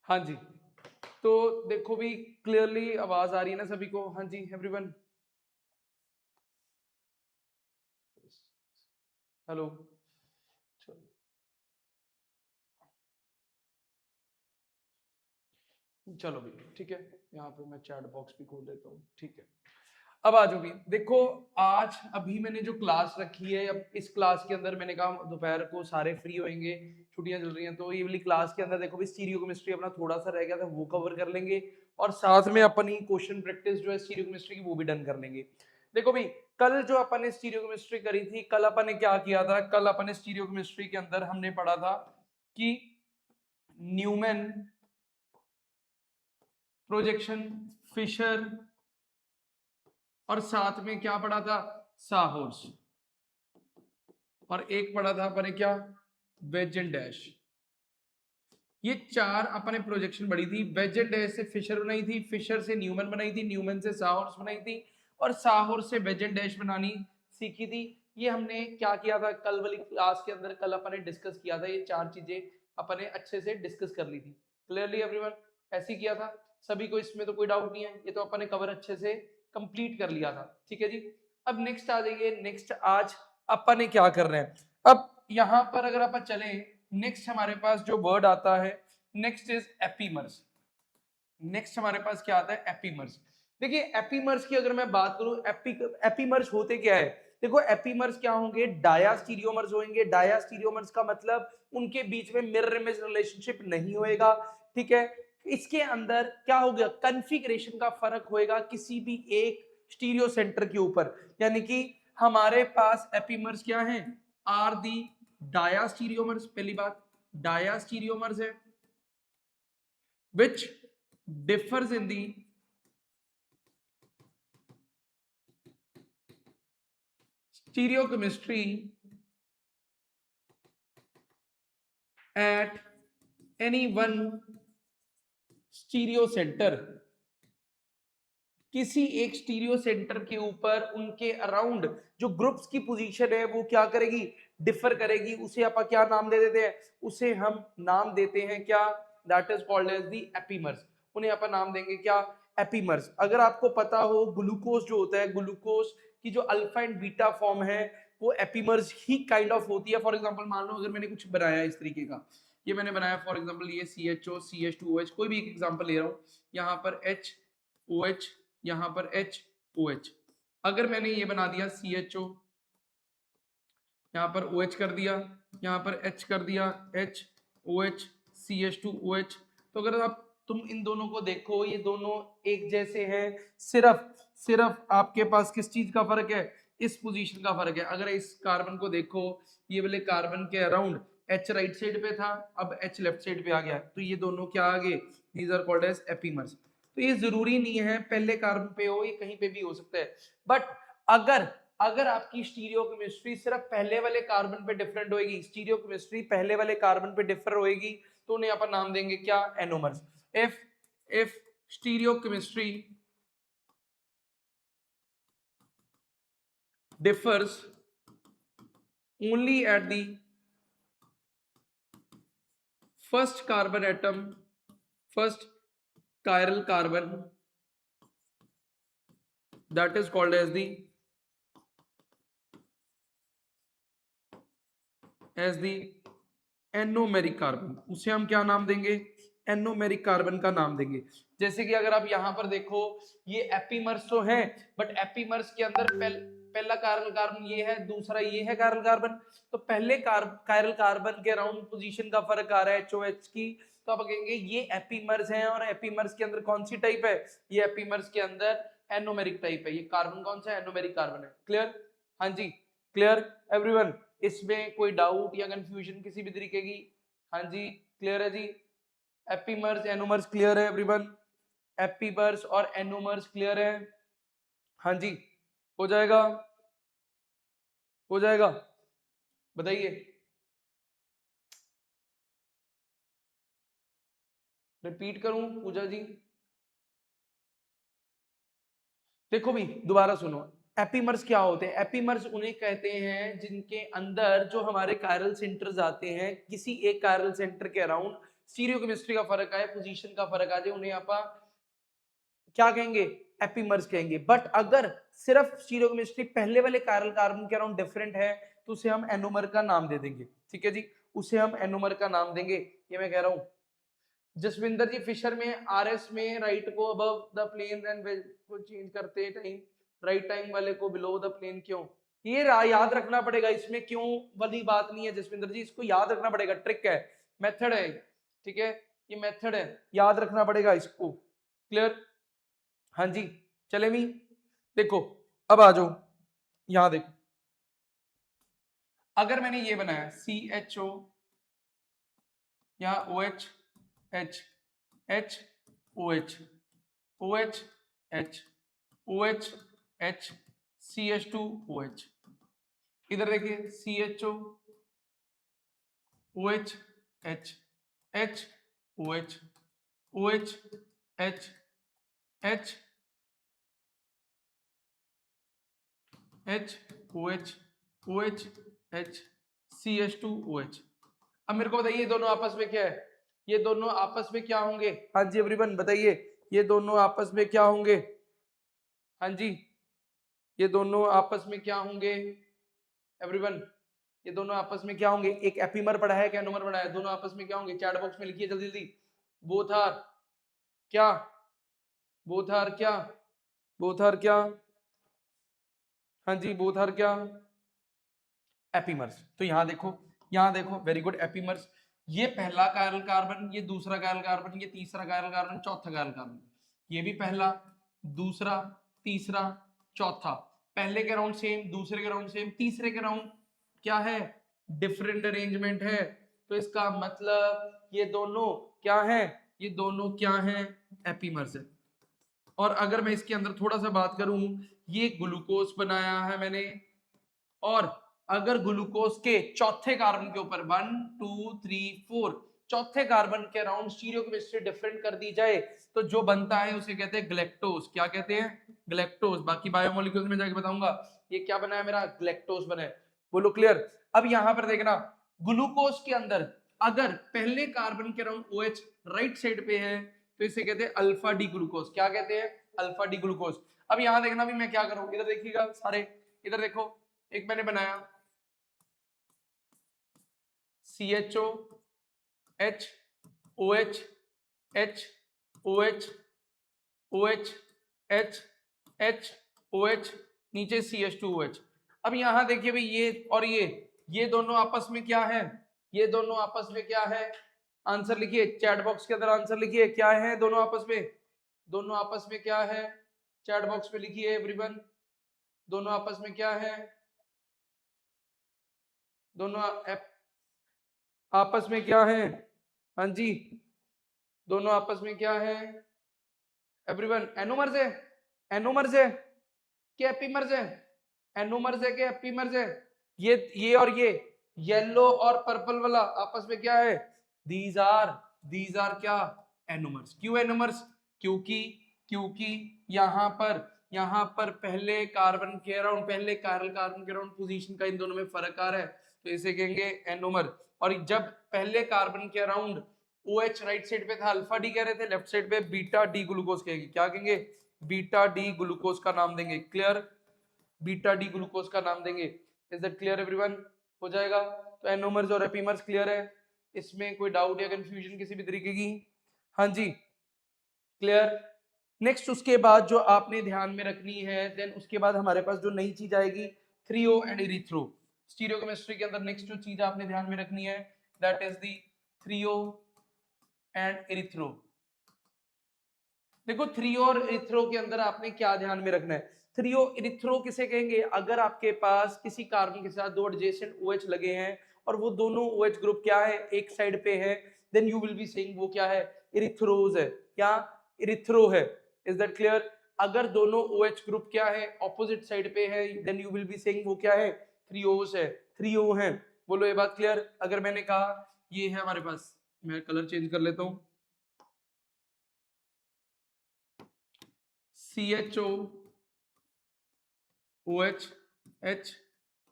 हाँ जी, तो देखो भी क्लियरली आवाज आ रही है ना सभी को? हाँ जी एवरीवन, हेलो। चलो भी ठीक है, यहाँ पे मैं चैट बॉक्स भी खोल लेता हूँ। ठीक है, अब आ जाओ भी। देखो आज अभी मैंने जो क्लास रखी है, अब इस क्लास के अंदर मैंने कहा दोपहर को सारे फ्री होंगे, छुट्टियां चल रही हैं, तो ये वाली क्लास के अंदर देखो भी स्टीरियो केमिस्ट्री अपना थोड़ा सा रह गया था, वो कवर कर लेंगे और साथ में अपनी क्वेश्चन प्रैक्टिस जो है स्टीरियो केमिस्ट्री की वो भी डन कर लेंगे। देखो भाई, कल जो अपन ने स्टीरियो केमिस्ट्री करी थी, कल अपन ने क्या किया था? कल अपन ने स्टीरियो केमिस्ट्री के अंदर हमने पढ़ा था कि न्यूमैन, प्रोजेक्शन, फिशर और साथ में क्या पढ़ा था? साहोर्स। और एक पढ़ा था अपने क्या? Wedge and dash. ये चार अपने प्रोजेक्शन पढ़ी थी। वेज एंड डैश से फिशर बनाई थी, फिशर से न्यूमैन बनाई थी, न्यूमैन से साहोर्स बनाई थी और साहोर्स से वेज एंड डैश बनानी सीखी थी। ये हमने क्या किया था कल वाली क्लास के अंदर? कल अपने डिस्कस किया था, ये चार चीजें अपने अच्छे से डिस्कस कर ली थी। क्लियरली एवरीवन, ऐसे किया था सभी को, इसमें तो कोई डाउट नहीं है, ये तो अपने कवर अच्छे से कंप्लीट कर लिया था। ठीक है जी, अब नेक्स्ट आ जाइए। नेक्स्ट आज अपन ने क्या कर रहे हैं? अब यहां पर अगर अपन चले, नेक्स्ट हमारे पास जो वर्ड आता है नेक्स्ट इज एपीमर्स। नेक्स्ट हमारे पास क्या आता है? एपीमर्स। देखिए एपीमर्स की अगर मैं बात करूं, एपीमर्स होते क्या है? देखो एपीमर्स क्या होंगे? डायास्टीरियोमर्स होंगे। डायास्टीरियोमर्स का मतलब उनके बीच में मिरर इमेज रिलेशनशिप नहीं होएगा। ठीक है, इसके अंदर क्या हो गया? कॉन्फ़िगरेशन का फर्क होएगा किसी भी एक स्टीरियो सेंटर के ऊपर। यानी कि हमारे पास एपीमर्स क्या है? Are the diastereomers. पहली बात डायास्टीरियोमर्स है which differs in the stereochemistry at any one stereo center। किसी एक स्टीरियो सेंटर के ऊपर उनके अराउंड जो ग्रुप्स की पोजीशन है वो क्या करेगी? डिफर करेगी। उसे आप क्या नाम दे देते हैं? उसे हम नाम देते हैं क्या? That is called as the epimers. उन्हें अपन नाम देंगे क्या? एपीमर्स। अगर आपको पता हो ग्लूकोज जो होता है, ग्लूकोज की जो अल्फा एंड बीटा फॉर्म है वो एपीमर्स ही काइंड ऑफ होती है। फॉर एग्जांपल मान लो अगर मैंने कुछ बनाया इस तरीके का, ये मैंने बनाया फॉर एग्जांपल ये CHO CH2OH, कोई भी एक एग्जांपल ले रहा हूँ, यहाँ पर HOH, यहाँ पर HOH। अगर मैंने ये बना दिया CHO, यहाँ पर OH कर दिया, यहाँ पर H कर दिया, HOH CH2OH, तो अगर आप तुम इन दोनों को देखो ये दोनों एक जैसे हैं, सिर्फ सिर्फ आपके पास किस चीज का फर्क है? इस पोजीशन का फर्क है। अगर इस कार्बन को देखो, ये वाले कार्बन के अराउंड H राइट साइड पे था, अब H लेफ्ट साइड पे आ गया, तो ये दोनों क्या आ गए? These are called as epimers. तो ये जरूरी नहीं है पहले कार्बन पे हो, ये कहीं पे भी हो सकता है। बट अगर अगर आपकी स्टीरियो केमिस्ट्री सिर्फ पहले वाले कार्बन पे डिफरेंट होएगी, स्टीरियो केमिस्ट्री पहले वाले कार्बन पे डिफर होएगी, तो उन्हें अपन नाम देंगे क्या? Anomers. If stereo chemistry differs only at the first carbon atom, first chiral carbon, that is called as the anomeric carbon. उसे हम क्या नाम देंगे? एनोमेरिक कार्बन का नाम देंगे। जैसे कि अगर आप यहां पर देखो, ये एपीमर्स तो है, बट एपीमर्स के अंदर पहला कार्बन कार्बन ये है, दूसरा ये है कार्बन कार्बन, तो पहले कायरल कार्बन के अराउंड पोजीशन का फर्क आ रहा है HOH की, तो आप कहेंगे ये एपीमर्स हैं। और एपीमर्स के अंदर कौन सी टाइप है? ये एपीमर्स के अंदर एनोमेरिक टाइप है। ये कार्बन कौन सा है? एनोमेरिक कार्बन है। क्लियर? हाँ जी, क्लियर एवरीवन? इसमें कोई डाउट या कंफ्यूजन किसी भी तरीके की? हाँ जी, क्लियर है जी। एपीमर्स एनोमर्स क्लियर है एवरीवन? एपीमर्स और एनोमर्स क्लियर है? हाँ जी, हो जाएगा, हो जाएगा, बताइए। रिपीट करूं पूजा जी? देखो भी दोबारा सुनो, एपीमर्स क्या होते हैं? एपीमर्स उन्हें कहते हैं जिनके अंदर जो हमारे कायरल सेंटर्स आते हैं, किसी एक कायरल सेंटर के अराउंड स्टीरियोकेमिस्ट्री का फर्क आए, पोजीशन का फर्क आ जाए, उन्हें आप क्या कहेंगे, एपीमर्स कहेंगे। बट अगर सिर्फ स्टीरियोकेमिस्ट्री पहले वाले कायरल कार्बन के अराउंड डिफरेंट है तो उसे हम एनोमर का नाम दे देंगे, ठीक है जी, उसे हम एनोमर का नाम देंगे, ये मैं कह रहा हूं। जसविंदर जी फिशर में आरएस में राइट को अबव द प्लेन एंड को चेंज करते हैं टाइम, राइट टाइम वाले को बिलो द प्लेन, क्यों? ये याद रखना पड़ेगा, इसमें क्यों वाली बात नहीं है जसविंदर जी, इसको याद रखना पड़ेगा, ट्रिक है, मेथड है, ठीक है, ये मेथड है, याद रखना पड़ेगा इसको। क्लियर? हाँ जी, चले मी, देखो अब आ जाओ यहां, देखो अगर मैंने ये बनाया CHO, यहाँ OH H H OH OH H OH H CH2 OH, इधर देखिए CHO OH H H OH OH H H H OH OH H CH2 OH। अब मेरे को बताइए दोनों आपस में क्या है, ये दोनों आपस में क्या होंगे? हाँ जी एवरीवन बताइए, ये दोनों आपस में क्या होंगे? हाँ जी, ये दोनों आपस में क्या होंगे एवरीवन? ये दोनों आपस में क्या होंगे? एक एपीमर पढ़ा है, क्या एनोमर पढ़ा है? दोनों आपस में क्या होंगे? चैट बॉक्स में लिखिए जल्दी जल्दी। बोथ आर क्या? बोथ आर क्या? बोथ आर क्या? हाँ जी, बोथ आर क्या? एपीमर्स। तो यहां देखो वेरी गुड, एपीमर्स। ये पहला कायरल कार्बन, ये दूसरा कायरल कार्बन, ये तीसरा कायरल कार्बन, चौथा कायरल कार्बन, ये भी पहला, दूसरा, तीसरा, चौथा, पहले के राउंड सेम, दूसरे के राउंड सेम, तीसरे के राउंड क्या है? डिफरेंट अरेंजमेंट है। तो इसका मतलब ये दोनों क्या है? ये दोनों क्या है? एपीमर्स है। और अगर मैं इसके अंदर थोड़ा सा बात करूं, ये ग्लूकोज बनाया है मैंने, और अगर ग्लूकोज के चौथे कार्बन के ऊपर 1 2 3 4 चौथे कार्बन के अराउंड स्टीरियोकेमिस्ट्री डिफरेंट कर दी जाए तो जो बनता है उसे कहते हैं ग्लैक्टोज। क्या कहते हैं? ग्लैक्टोज। बाकी बायोमोलिक्यूल्स में जाके बताऊंगा। ये क्या बना है मेरा? ग्लैक्टोज बना है। बोलो क्लियर? अब यहां पर देखना, ग्लूकोज के अंदर अगर पहले कार्बन के अराउंड OH राइट साइड पे है तो इसे कहते हैं अल्फा डी ग्लूकोज। क्या कहते हैं? Alpha D glucose. अब यहां देखना भी मैं क्या करूं, इधर देखिएगा सारे, इधर देखो, एक मैंने बनाया CHO H OH H OH OH H H OH, नीचे CH2OH। अब यहां देखिए भाई, ये और ये दोनों आपस में क्या है? ये दोनों आपस में क्या है? आंसर लिखिए चैट बॉक्स के अंदर, आंसर लिखिए क्या है दोनों आपस में? दोनों आपस में क्या है? चैट बॉक्स में लिखिए एवरीवन, दोनों आपस में क्या है? दोनों आपस में क्या है? हाँ जी, दोनों आपस में क्या है एवरीवन? एनोमर्स है, एनोमर्स है कि एपीमर्स है? एनोमर्स है कि एपीमर्स है? ये और ये येलो और पर्पल वाला आपस में क्या है? दीज आर क्या? एनोमर्स। क्यों एनोमर्स? क्योंकि क्योंकि यहाँ पर पहले कार्बन के अराउंड, पहले कार्बन के अराउंड पोजीशन का इन दोनों में फर्क आ रहा है, तो इसे कहेंगे एनोमर। और जब पहले कार्बन के अराउंड OH राइट साइड पे था, अल्फा डी कह रहे थे, लेफ्ट साइड पे बीटा डी ग्लूकोज कहेंगे। क्या कहेंगे? बीटा डी ग्लूकोज का नाम देंगे। क्लियर? बीटा डी ग्लूकोज का नाम देंगे। Is that clear everyone? हो जाएगा। तो एनोमर्स और एपीमर्स क्लियर है, इसमें कोई डाउट या कंफ्यूजन किसी भी तरीके की? हाँ जी, क्लियर। नेक्स्ट उसके बाद जो आपने ध्यान में रखनी है, देन उसके बाद हमारे पास जो नई चीज आएगी, थ्रियो एंड इरिथ्रो। स्टीरियोकेमिस्ट्री के अंदर नेक्स्ट जो चीज आपने ध्यान में रखनी है, that is the threo and erythro. देखो थ्रियो और इरिथ्रो के अंदर आपने क्या ध्यान में रखना है? थ्रियो इरिथ्रो किसे कहेंगे? अगर आपके पास किसी कार्बन के साथ दो एडजेसेंट OH लगे हैं और वो दोनों OH ग्रुप क्या है, एक साइड पे है, then you will be saying वो क्या है? इरिथ्रोज है। क्या? इरिथ्रो है। Is that clear? अगर दोनों OH ग्रुप क्या है, ऑपोजिट साइड पे है, then you will be saying वो क्या है? थ्रियोज है, थ्रियो है। बोलो ये बात क्लियर? अगर मैंने कहा ये है हमारे पास, मैं कलर चेंज कर लेता हूं, CHO OH H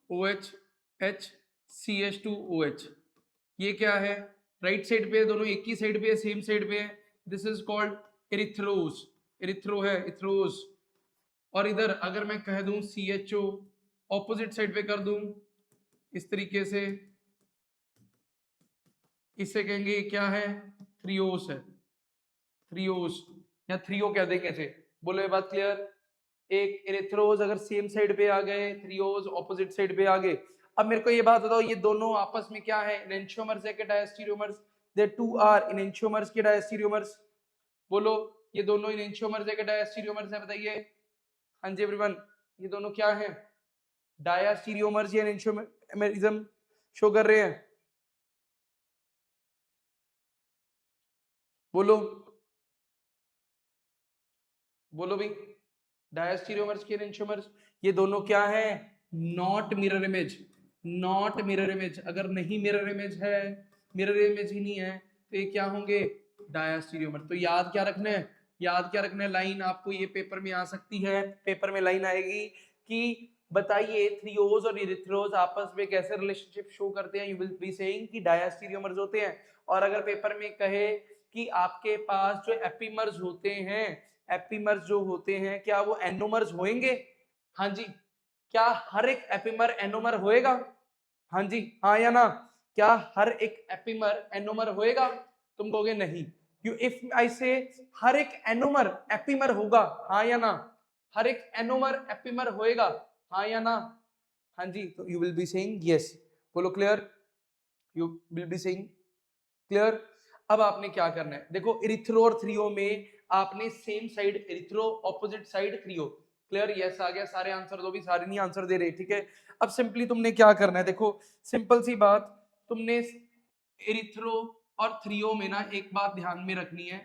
OH H CH2OH, ये क्या है? राइट साइड पे दोनों एक ही साइड पे है, सेम साइड पे है, this is called erythrose, erythro है इथ्रोज। और इधर अगर मैं कह दूं CHO, ऑपोजिट साइड पे कर दूं इस तरीके से, इसे कहेंगे क्या है, थ्रियोस है, थ्रियोस या थ्रियो कह देंगे इसे। बोलो ये बात क्लियर। एक एरिथ्रोज अगर सेम साइड पे आ गए, थ्रियोज ऑपोजिट साइड पे आ गए। अब मेरे को ये बात बताओ, ये दोनों आपस में क्या है, एनेंटियोमर्स है कि diastereomers? They to are enantiomers के डायस्टेरियोमर्स। बोलो ये दोनों एनेंटियोमर्स है कि डायस्टेरियोमर्स है, बताइए। हाँ जी एवरीवन, ये दोनों क्या है, डायस्टेरियोमर्स या एनेंटियोमरिज्म शो कर रहे हैं? बोलो बोलो भाई, डायस्टेरियोमर्स के एनेंटियोमर्स, ये दोनों क्या है, not mirror image, not mirror image. अगर नहीं मिरर इमेज है, मिरर इमेज ही नहीं है, तो ये क्या होंगे, डायस्टेरियोमर। तो याद क्या रखना है, याद क्या रखना है, लाइन आपको ये पेपर में आ सकती है, पेपर में लाइन आएगी कि बताइए थ्रियोज और इरिथ्रोज आपस में कैसे रिलेशनशिप शो करते हैं। यू विल बी सेइंग कि डायस्टेरियोमर्स होते हैं। और अगर पेपर में कहे कि आपके पास जो एपिमर्स होते हैं, एपिमर्स जो होते हैं क्या वो एनोमर्स होंगे? हाँ जी। क्या हर एक एपिमर एनोमर होएगा? हाँ जी, हाँ या ना? क्या हर एक एपिमर एनोमर होएगा? तुम कहोगे नहीं। यू इफ आई से हर एक एनोमर एपिमर होगा, हाँ या ना? हर एक एनोमर एपिमर होएगा, हाँ या ना? हाँ जी, तो you will be saying yes. बोलो clear, you will be saying clear. अब आपने क्या करना है, देखो इरिथ्रो और थ्रियो में आपने same side erythro, opposite side threo. Clear, yes आ गया। सारे आंसर दो भी, सारे नहीं आंसर दे रहे, ठीक है। अब सिंपली तुमने क्या करना है, देखो सिंपल सी बात, तुमने इरिथ्रो और थ्रियो में ना एक बात ध्यान में रखनी है।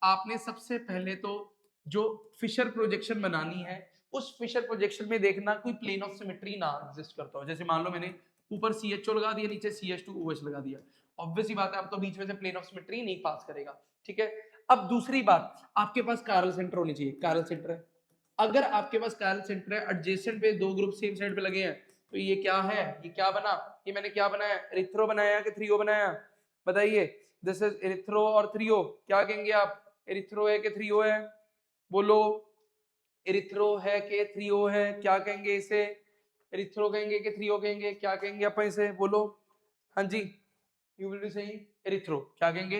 आपने सबसे पहले तो जो फिशर प्रोजेक्शन बनानी है, उस फिशर प्रोजेक्शन में देखना कोई प्लेन ऑफ सिमेट्री ना एग्जिस्ट करता हो। जैसे मान लो मैंने ऊपर CHO लगा दिया, नीचे CH2OH लगा दिया, ऑब्वियस ही बात है, आपको बीच में से प्लेन ऑफ सिमेट्री नहीं पास करेगा, ठीक है। अब दूसरी बात, आपके पास कायरल सेंटर होनी चाहिए, कायरल सेंटर है। अगर आपके पास कायरल सेंटर है, एडजेसेंट पे दो ग्रुप सेम साइड पे लगे हैं, तो ये क्या है, ये क्या बना, ये मैंने क्या बनाया, एरिथ्रो बनाया कि थ्रियो बनाया? बताइए, दिस इज एरिथ्रो और थ्रियो, क्या कहेंगे आप, एरिथ्रो है कि थ्रियो है? बोलो, एरिथ्रो है कि थ्रियो है, क्या कहेंगे इसे, एरिथ्रो कहेंगे कि थ्रियो कहेंगे, क्या कहेंगे अपन इसे, बोलो। हाँ जी, you will be saying erythro, क्या कहेंगे,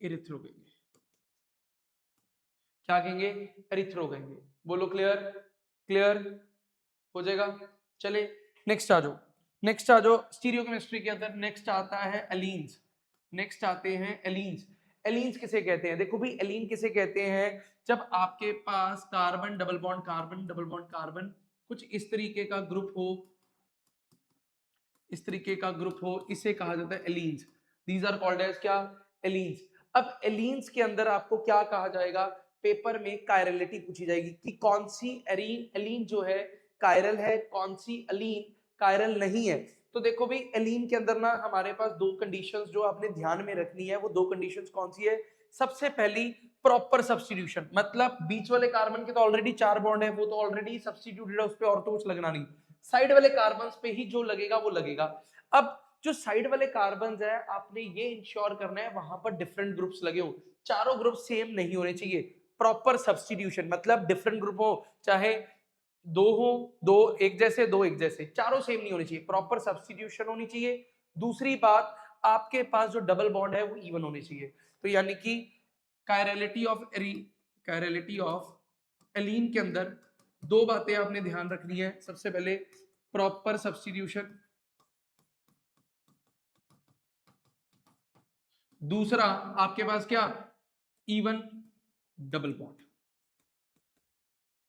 एरिथ्रो कहेंगे, क्या कहेंगे, एरिथ्रो कहेंगे। बोलो क्लियर, क्लियर हो जाएगा। चले नेक्स्ट आ जाओ, नेक्स्ट आ जाओ, स्टीरियोकेमिस्ट्री के अंदर नेक्स्ट आता है एलीन्स, नेक्स्ट आते हैं एलीन्स। एलीन्स किसे कहते हैं, देखो भाई एलीन किसे कहते हैं, जब आपके पास carbon double bond carbon double bond carbon कुछ इस तरीके का ग्रुप हो, इस तरीके का ग्रुप हो, इसे कहा जाता है एलीन्स। दीज आर कॉल्ड एज क्या, एलीन्स। अब एलीन्स के अंदर आपको क्या कहा जाएगा, पेपर में कायरलिटी पूछी जाएगी कि कौन सी एलीन जो है कायरल है, कौन सी एलीन कायरल नहीं है। तो देखो भाई एलीन के अंदर ना हमारे पास दो कंडीशंस जो आपने ध्यान में रखनी है, वो दो कंडीशंस कौन सी है। सबसे पहली प्रॉपर सब्स्टिट्यूशन, मतलब बीच वाले कार्बन के तो ऑलरेडी 4 बॉन्ड है, वो तो ऑलरेडी सब्स्टिट्यूटेड है, उस पर और तो कुछ लगना नहीं, साइड वाले कार्बन पे ही जो लगेगा वो लगेगा। अब जो साइड वाले कार्बन है, आपने ये इंश्योर करना है वहां पर डिफरेंट ग्रुप्स लगे हो, चारों ग्रुप सेम नहीं होने चाहिए। प्रॉपर सब्स्टिट्यूशन मतलब डिफरेंट ग्रुप हो, चाहे दो हो, दो एक जैसे, दो एक जैसे, चारों सेम नहीं होने चाहिए, प्रॉपर सब्स्टिट्यूशन होनी चाहिए। दूसरी बात, आपके पास जो डबल बॉन्ड है वो इवन होने चाहिए। तो यानी कि कायरलिटी ऑफ कायरलिटी ऑफ एलीन के अंदर दो बातें आपने ध्यान रखनी है। सबसे पहले प्रॉपर सब्स्टिट्यूशन, दूसरा आपके पास क्या, even double bond,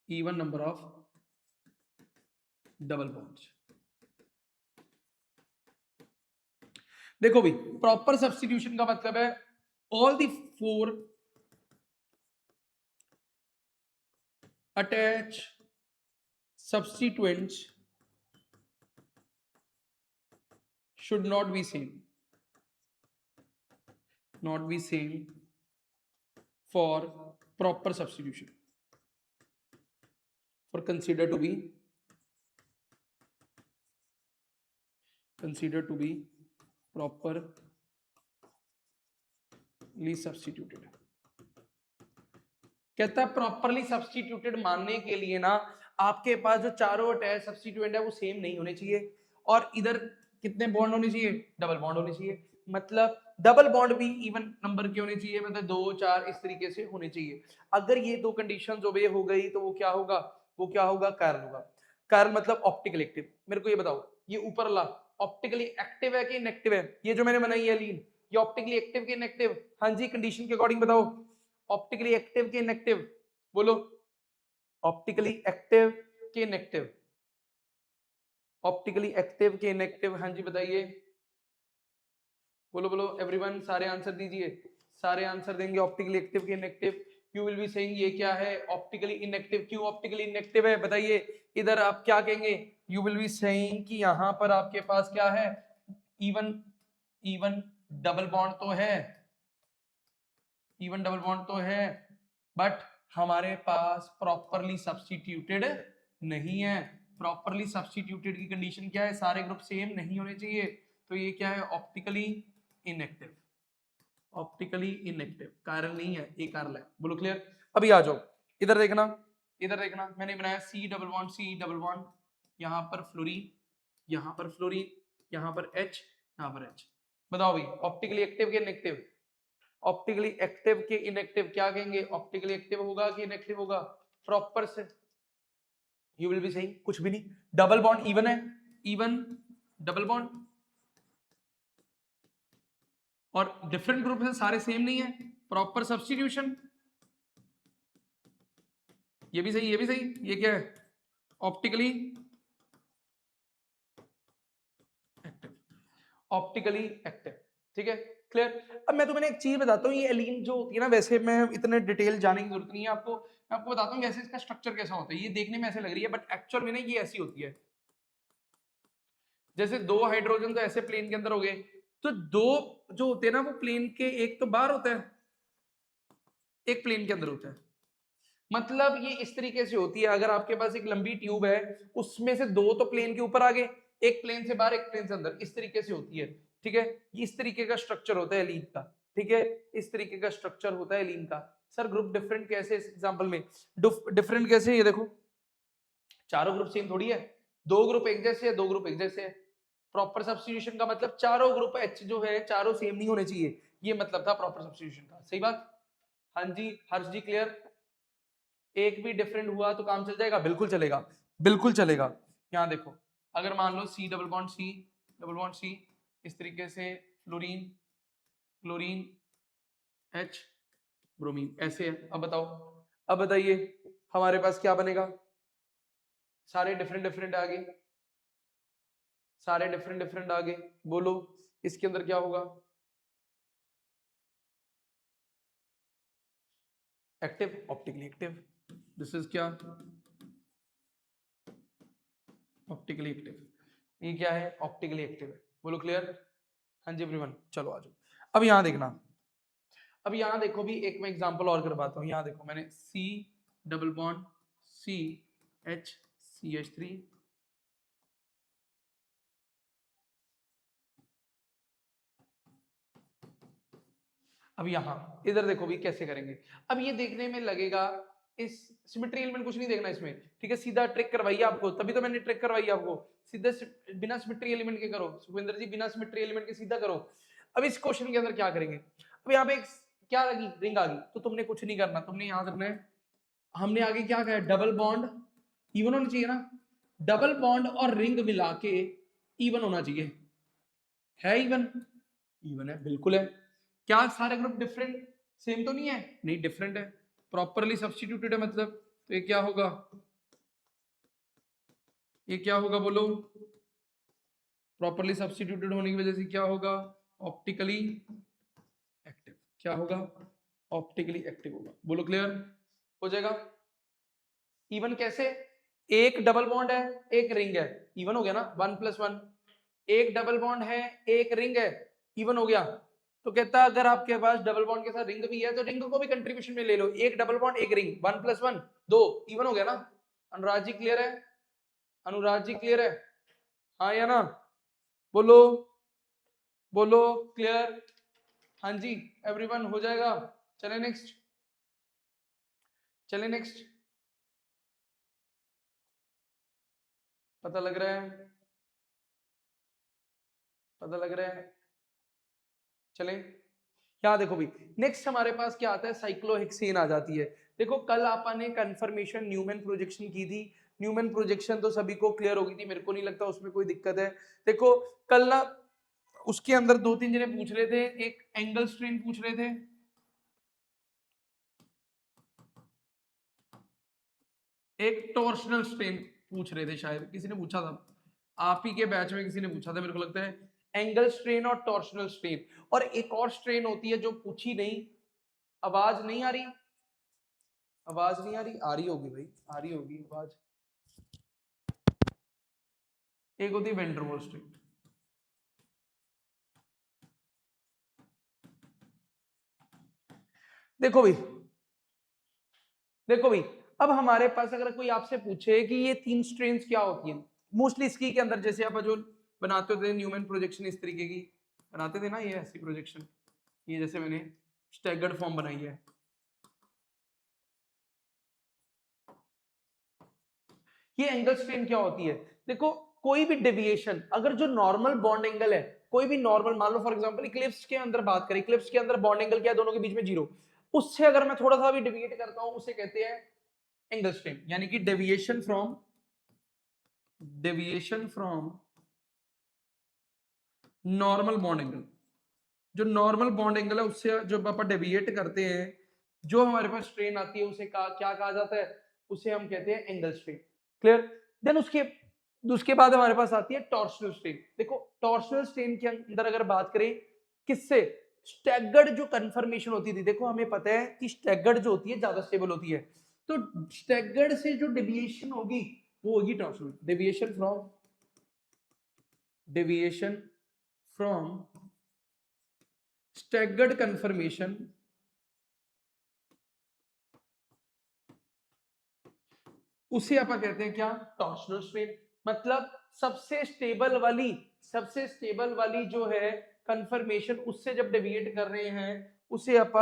even number of double bonds. देखो भाई प्रॉपर सब्स्टिट्यूशन का मतलब है all the four attach substituents should not be same, not be same for proper substitution, for consider to be proper properly substituted. कहता है properly substituted मानने के लिए ना आपके पास जो चारों अटैच सब्स्टिट्यूएंट है वो सेम नहीं होने चाहिए, और इधर कितने बॉन्ड होने चाहिए, डबल बॉन्ड होने चाहिए। मतलब डबल बॉन्ड भी इवन नंबर के होने चाहिए, मतलब 2 4 इस तरीके से होने चाहिए। अगर ये दो कंडीशंस ओबे हो गई तो वो क्या होगा, वो क्या होगा, कार्ल होगा। कार्ल मतलब ऑप्टिकली एक्टिव। मेरे को ये बताओ, ये ऊपर वाला ऑप्टिकली एक्टिव है कि इनएक्टिव है? ये जो मैंने बनाई है लीन, ये ऑप्टिकली एक्टिव कि इनएक्टिव? हाँ जी, कंडीशन के अकॉर्डिंग बताओ, ऑप्टिकली एक्टिव कि इनएक्टिव? बोलो, ऑप्टिकली एक्टिव कि इनएक्टिव? ऑप्टिकली एक्टिव कि इनएक्टिव? हाँ जी बताइए, बोलो बोलो एवरीवन, सारे आंसर दीजिए, सारे आंसर देंगे ऑप्टिकली एक्टिव कि inactive. You will be saying ये क्या है, ऑप्टिकली इनएक्टिव। क्यों ऑप्टिकली इनएक्टिव है बताइए? इधर आप क्या कहेंगे, यू विल बी सेइंग कि यहां पर आपके पास क्या है, इवन इवन डबल बॉन्ड तो है, इवन डबल बॉन्ड तो है, बट हमारे पास प्रॉपरली सब्स्टिट्यूटेड नहीं है। प्रॉपरली सब्स्टिट्यूटेड की कंडीशन क्या है, सारे ग्रुप सेम नहीं होने चाहिए, तो ये क्या है, ऑप्टिकली इनएक्टिव। ऑप्टिकली इनएक्टिव, कारण नहीं है, एक कार्ल है। बोलो क्लियर? अभी आ जाओ, इधर देखना, इधर देखना, मैंने बनाया C double bond, C double bond, यहां पर फ्लोरीन, यहां पर फ्लोरीन, यहां पर H, यहां पर H। बताओ भाई, ऑप्टिकली एक्टिव के इनएक्टिव? ऑप्टिकली एक्टिव के इनएक्टिव क्या कहेंगे, ऑप्टिकली एक्टिव होगा कि इनएक्टिव होगा? प्रॉपर से यू विल बी सेइंग कुछ भी नहीं, डबल बॉन्ड इवन है, इवन डबल बॉन्ड, और डिफरेंट ग्रुप है, सारे सेम नहीं है, प्रॉपर सब्स्टिट्यूशन। ये भी सही, ये भी सही, ये क्या है, ऑप्टिकली एक्टिव, ऑप्टिकली एक्टिव। ठीक है, क्लियर? अब मैं तुम्हें एक चीज बताता हूँ, ये एलीन जो होती है ना, वैसे मैं इतने डिटेल जाने की जरूरत नहीं है आपको, मैं आपको बताता हूँ वैसे इसका स्ट्रक्चर कैसा होता है। ये देखने में ऐसे लग रही है, बट एक्चुअल में ना ये ऐसी होती है, जैसे 2 हाइड्रोजन तो ऐसे प्लेन के अंदर हो गए, तो 2 जो होते हैं ना वो प्लेन के, एक तो बाहर होता है, एक प्लेन के अंदर होता है। मतलब ये इस तरीके से होती है, अगर आपके पास एक लंबी ट्यूब है, उसमें से 2 तो प्लेन के ऊपर आ गए, एक प्लेन से बाहर, एक प्लेन से अंदर, इस तरीके से होती है। ठीक है, इस तरीके का स्ट्रक्चर होता है एलीन का। ठीक है, इस तरीके का स्ट्रक्चर होता है एलीन का। सर ग्रुप डिफरेंट कैसे, इस एग्जांपल में डिफरेंट कैसे? ये देखो, चारों ग्रुप सेम थोड़ी है, 2 ग्रुप एक जैसे है, 2 ग्रुप एक जैसे है। प्रॉपर सब्स्टिट्यूशन का मतलब चारों ग्रुप H जो है चारों सेम नहीं होने चाहिए, ये मतलब था प्रॉपर सब्स्टिट्यूशन का। सही बात? हाँ जी, हर्ष जी क्लियर? एक भी डिफरेंट हुआ तो काम चल जाएगा? बिल्कुल चलेगा, बिल्कुल चलेगा। यहाँ देखो, अगर मान लो C double bond C, double bond C, इस तरीके से फ्लोरीन, क्लोरीन, H, ब्रोमीन, ऐसे है। अब बताओ, अब बताइए हमारे पास क्या बनेगा? सारे डिफरेंट डिफरेंट आ गए, सारे डिफरेंट डिफरेंट आ गए। बोलो इसके अंदर क्या होगा? Active, optically active. This is क्या, ऑप्टिकली एक्टिव। ये क्या है, ऑप्टिकली एक्टिव है। बोलो क्लियर? हाँ जी एवरीवन, चलो आ जाओ। अब यहां देखना, अब यहां देखो भी, एक मैं एग्जांपल और करवाता हूं। यहां देखो, मैंने C double bond C H CH3, अब यहां इधर देखो भी कैसे करेंगे। अब ये देखने में लगेगा, इस सिमेट्री एलिमेंट कुछ नहीं देखना इसमें, ठीक है, सीधा ट्रिक करवाइए आपको, तभी तो मैंने ट्रिक करवाई आपको। सीधा बिना सिमेट्री एलिमेंट के करो सुखविंदर जी, बिना सिमेट्री एलिमेंट के सीधा करो। अब इस क्वेश्चन के अंदर क्या करेंगे, अब यहाँ पे एक क्या लगी, रिंग आ गई, तो तुमने कुछ नहीं करना, तुमने याद रखना है, हमने आगे क्या कहा, डबल बॉन्ड इवन होना चाहिए ना, डबल बॉन्ड और रिंग मिला के इवन होना चाहिए। है इवन? इवन है, बिल्कुल है। क्या सारे ग्रुप डिफरेंट सेम तो नहीं है? नहीं, डिफरेंट है, प्रॉपरली सब्स्टिट्यूटेड है, मतलब तो ये क्या होगा, ये क्या होगा बोलो, प्रॉपरली सब्स्टिट्यूटेड होने की वजह से क्या होगा, ऑप्टिकली एक्टिव। क्या होगा, ऑप्टिकली एक्टिव होगा। बोलो क्लियर हो जाएगा? इवन कैसे, एक डबल बॉन्ड है, एक रिंग है, इवन हो गया ना, 1+1। एक डबल बॉन्ड है, एक रिंग है, इवन हो गया। तो कहता है अगर आपके पास डबल बॉन्ड के साथ रिंग भी है तो रिंग को भी कंट्रीब्यूशन में ले लो, एक डबल बॉन्ड एक रिंग, 1+1 2, इवन हो गया ना। अनुराग जी क्लियर है? अनुराग जी क्लियर है? हाँ या ना? बोलो, बोलो क्लियर? हाँ जी एवरीवन, हो जाएगा। चले नेक्स्ट, चले नेक्स्ट। पता लग रहा है, पता लग रहा है। चले, क्या देखो भाई, नेक्स्ट हमारे पास क्या आता है, साइक्लोहेक्सेन आ जाती है। देखो कल आपने कंफर्मेशन न्यूमैन प्रोजेक्शन की थी, न्यूमैन प्रोजेक्शन तो सभी को क्लियर हो गई थी, मेरे को नहीं लगता उसमें कोई दिक्कत है। देखो कल ना उसके अंदर दो तीन जने पूछ रहे थे, एक एंगल स्ट्रेन पूछ रहे थे, एक टॉर्शनल स्ट्रेन पूछ रहे थे, शायद किसी ने पूछा था, आप ही के बैच में किसी ने पूछा था मेरे को लगता है, एंगल स्ट्रेन और टॉर्शनल स्ट्रेन। और एक और स्ट्रेन होती है जो पूछी नहीं, आवाज नहीं आ रही, आवाज नहीं आ रही, आ रही होगी भाई, आ रही होगी आवाज। एक होती है वेंडरवॉल स्ट्रेन। देखो भाई, देखो भाई, अब हमारे पास अगर कोई आपसे पूछे कि ये तीन स्ट्रेन्स क्या होती हैं, मोस्टली इसकी के अंदर जैसे आप जो बनाते थे न्यूमैन प्रोजेक्शन, इस तरीके की बनाते थे ना, ये ऐसी प्रोजेक्शन, ये जैसे मैंने स्टैगर्ड फॉर्म बनाई है, ये एंगल स्ट्रेन क्या होती है। देखो कोई भी डेविएशन, अगर जो नॉर्मल बॉन्ड एंगल है, कोई भी नॉर्मल, मान लो फॉर एग्जांपल इक्लिप्स के अंदर बात करें, इक्लिप्स के अंदर बॉन्ड एंगल क्या है, दोनों के बीच में जीरो, उससे अगर मैं थोड़ा सा भी डेविएट करता हूं, उसे कहते हैं एंगल स्ट्रेन, यानी कि deviation from normal bond angle. जो नॉर्मल बॉन्ड एंगल है उससे जब आप डेविएट करते हैं, जो हमारे पास स्ट्रेन आती है उसे क्या कहा जाता है, उसे हम कहते हैं एंगल स्ट्रेन। क्लियर। देन उसके उसके बाद हमारे पास आती है टॉर्शनल स्ट्रेन। देखो टॉर्शनल स्ट्रेन के अंदर अगर बात करें किससे, स्टैगर्ड जो कन्फर्मेशन होती थी, देखो हमें पता है कि स्टैगर्ड जो होती है ज्यादा स्टेबल होती है, तो स्टैगर्ड से जो डेविएशन होगी वो होगी torsional. Deviation from staggered conformation, उसे आप कहते हैं क्या, टॉर्शनल स्ट्रेन। मतलब सबसे स्टेबल वाली जो है कन्फर्मेशन, उससे जब डेविएट कर रहे हैं, उसे आप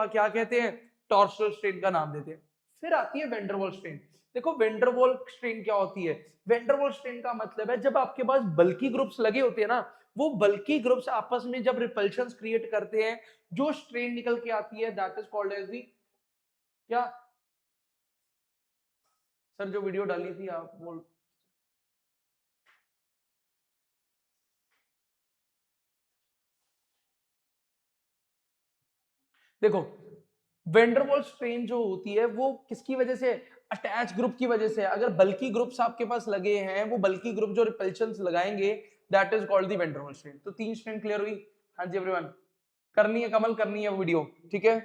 क्या कहते हैं, टॉर्शनल स्ट्रेन का नाम देते हैं। फिर आती है वेंडरवॉल स्ट्रेन। देखो वेंडरवॉल स्ट्रेन क्या होती है, वेंडरवॉल स्ट्रेन का मतलब है जब आपके पास बल्की ग्रुप्स लगे होते हैं ना, वो बल्की ग्रुप्स आपस में जब रिपल्शंस क्रिएट करते हैं, जो स्ट्रेन निकल के आती है that is called as the क्या। सर जो वीडियो डाली थी आप बोल, देखो वेंडरवॉल स्ट्रेन जो होती है वो किसकी वजह से, अटैच ग्रुप की वजह से। अगर बल्की ग्रुप्स आपके पास लगे हैं, वो बल्की ग्रुप जो रिपल्शंस लगाएंगे, that is called the Van der Waals strain. तो तीन स्ट्रेन क्लियर हुई। हाँ जी एवरीवन, करनी है कमल, करनी है वीडियो, ठीक है।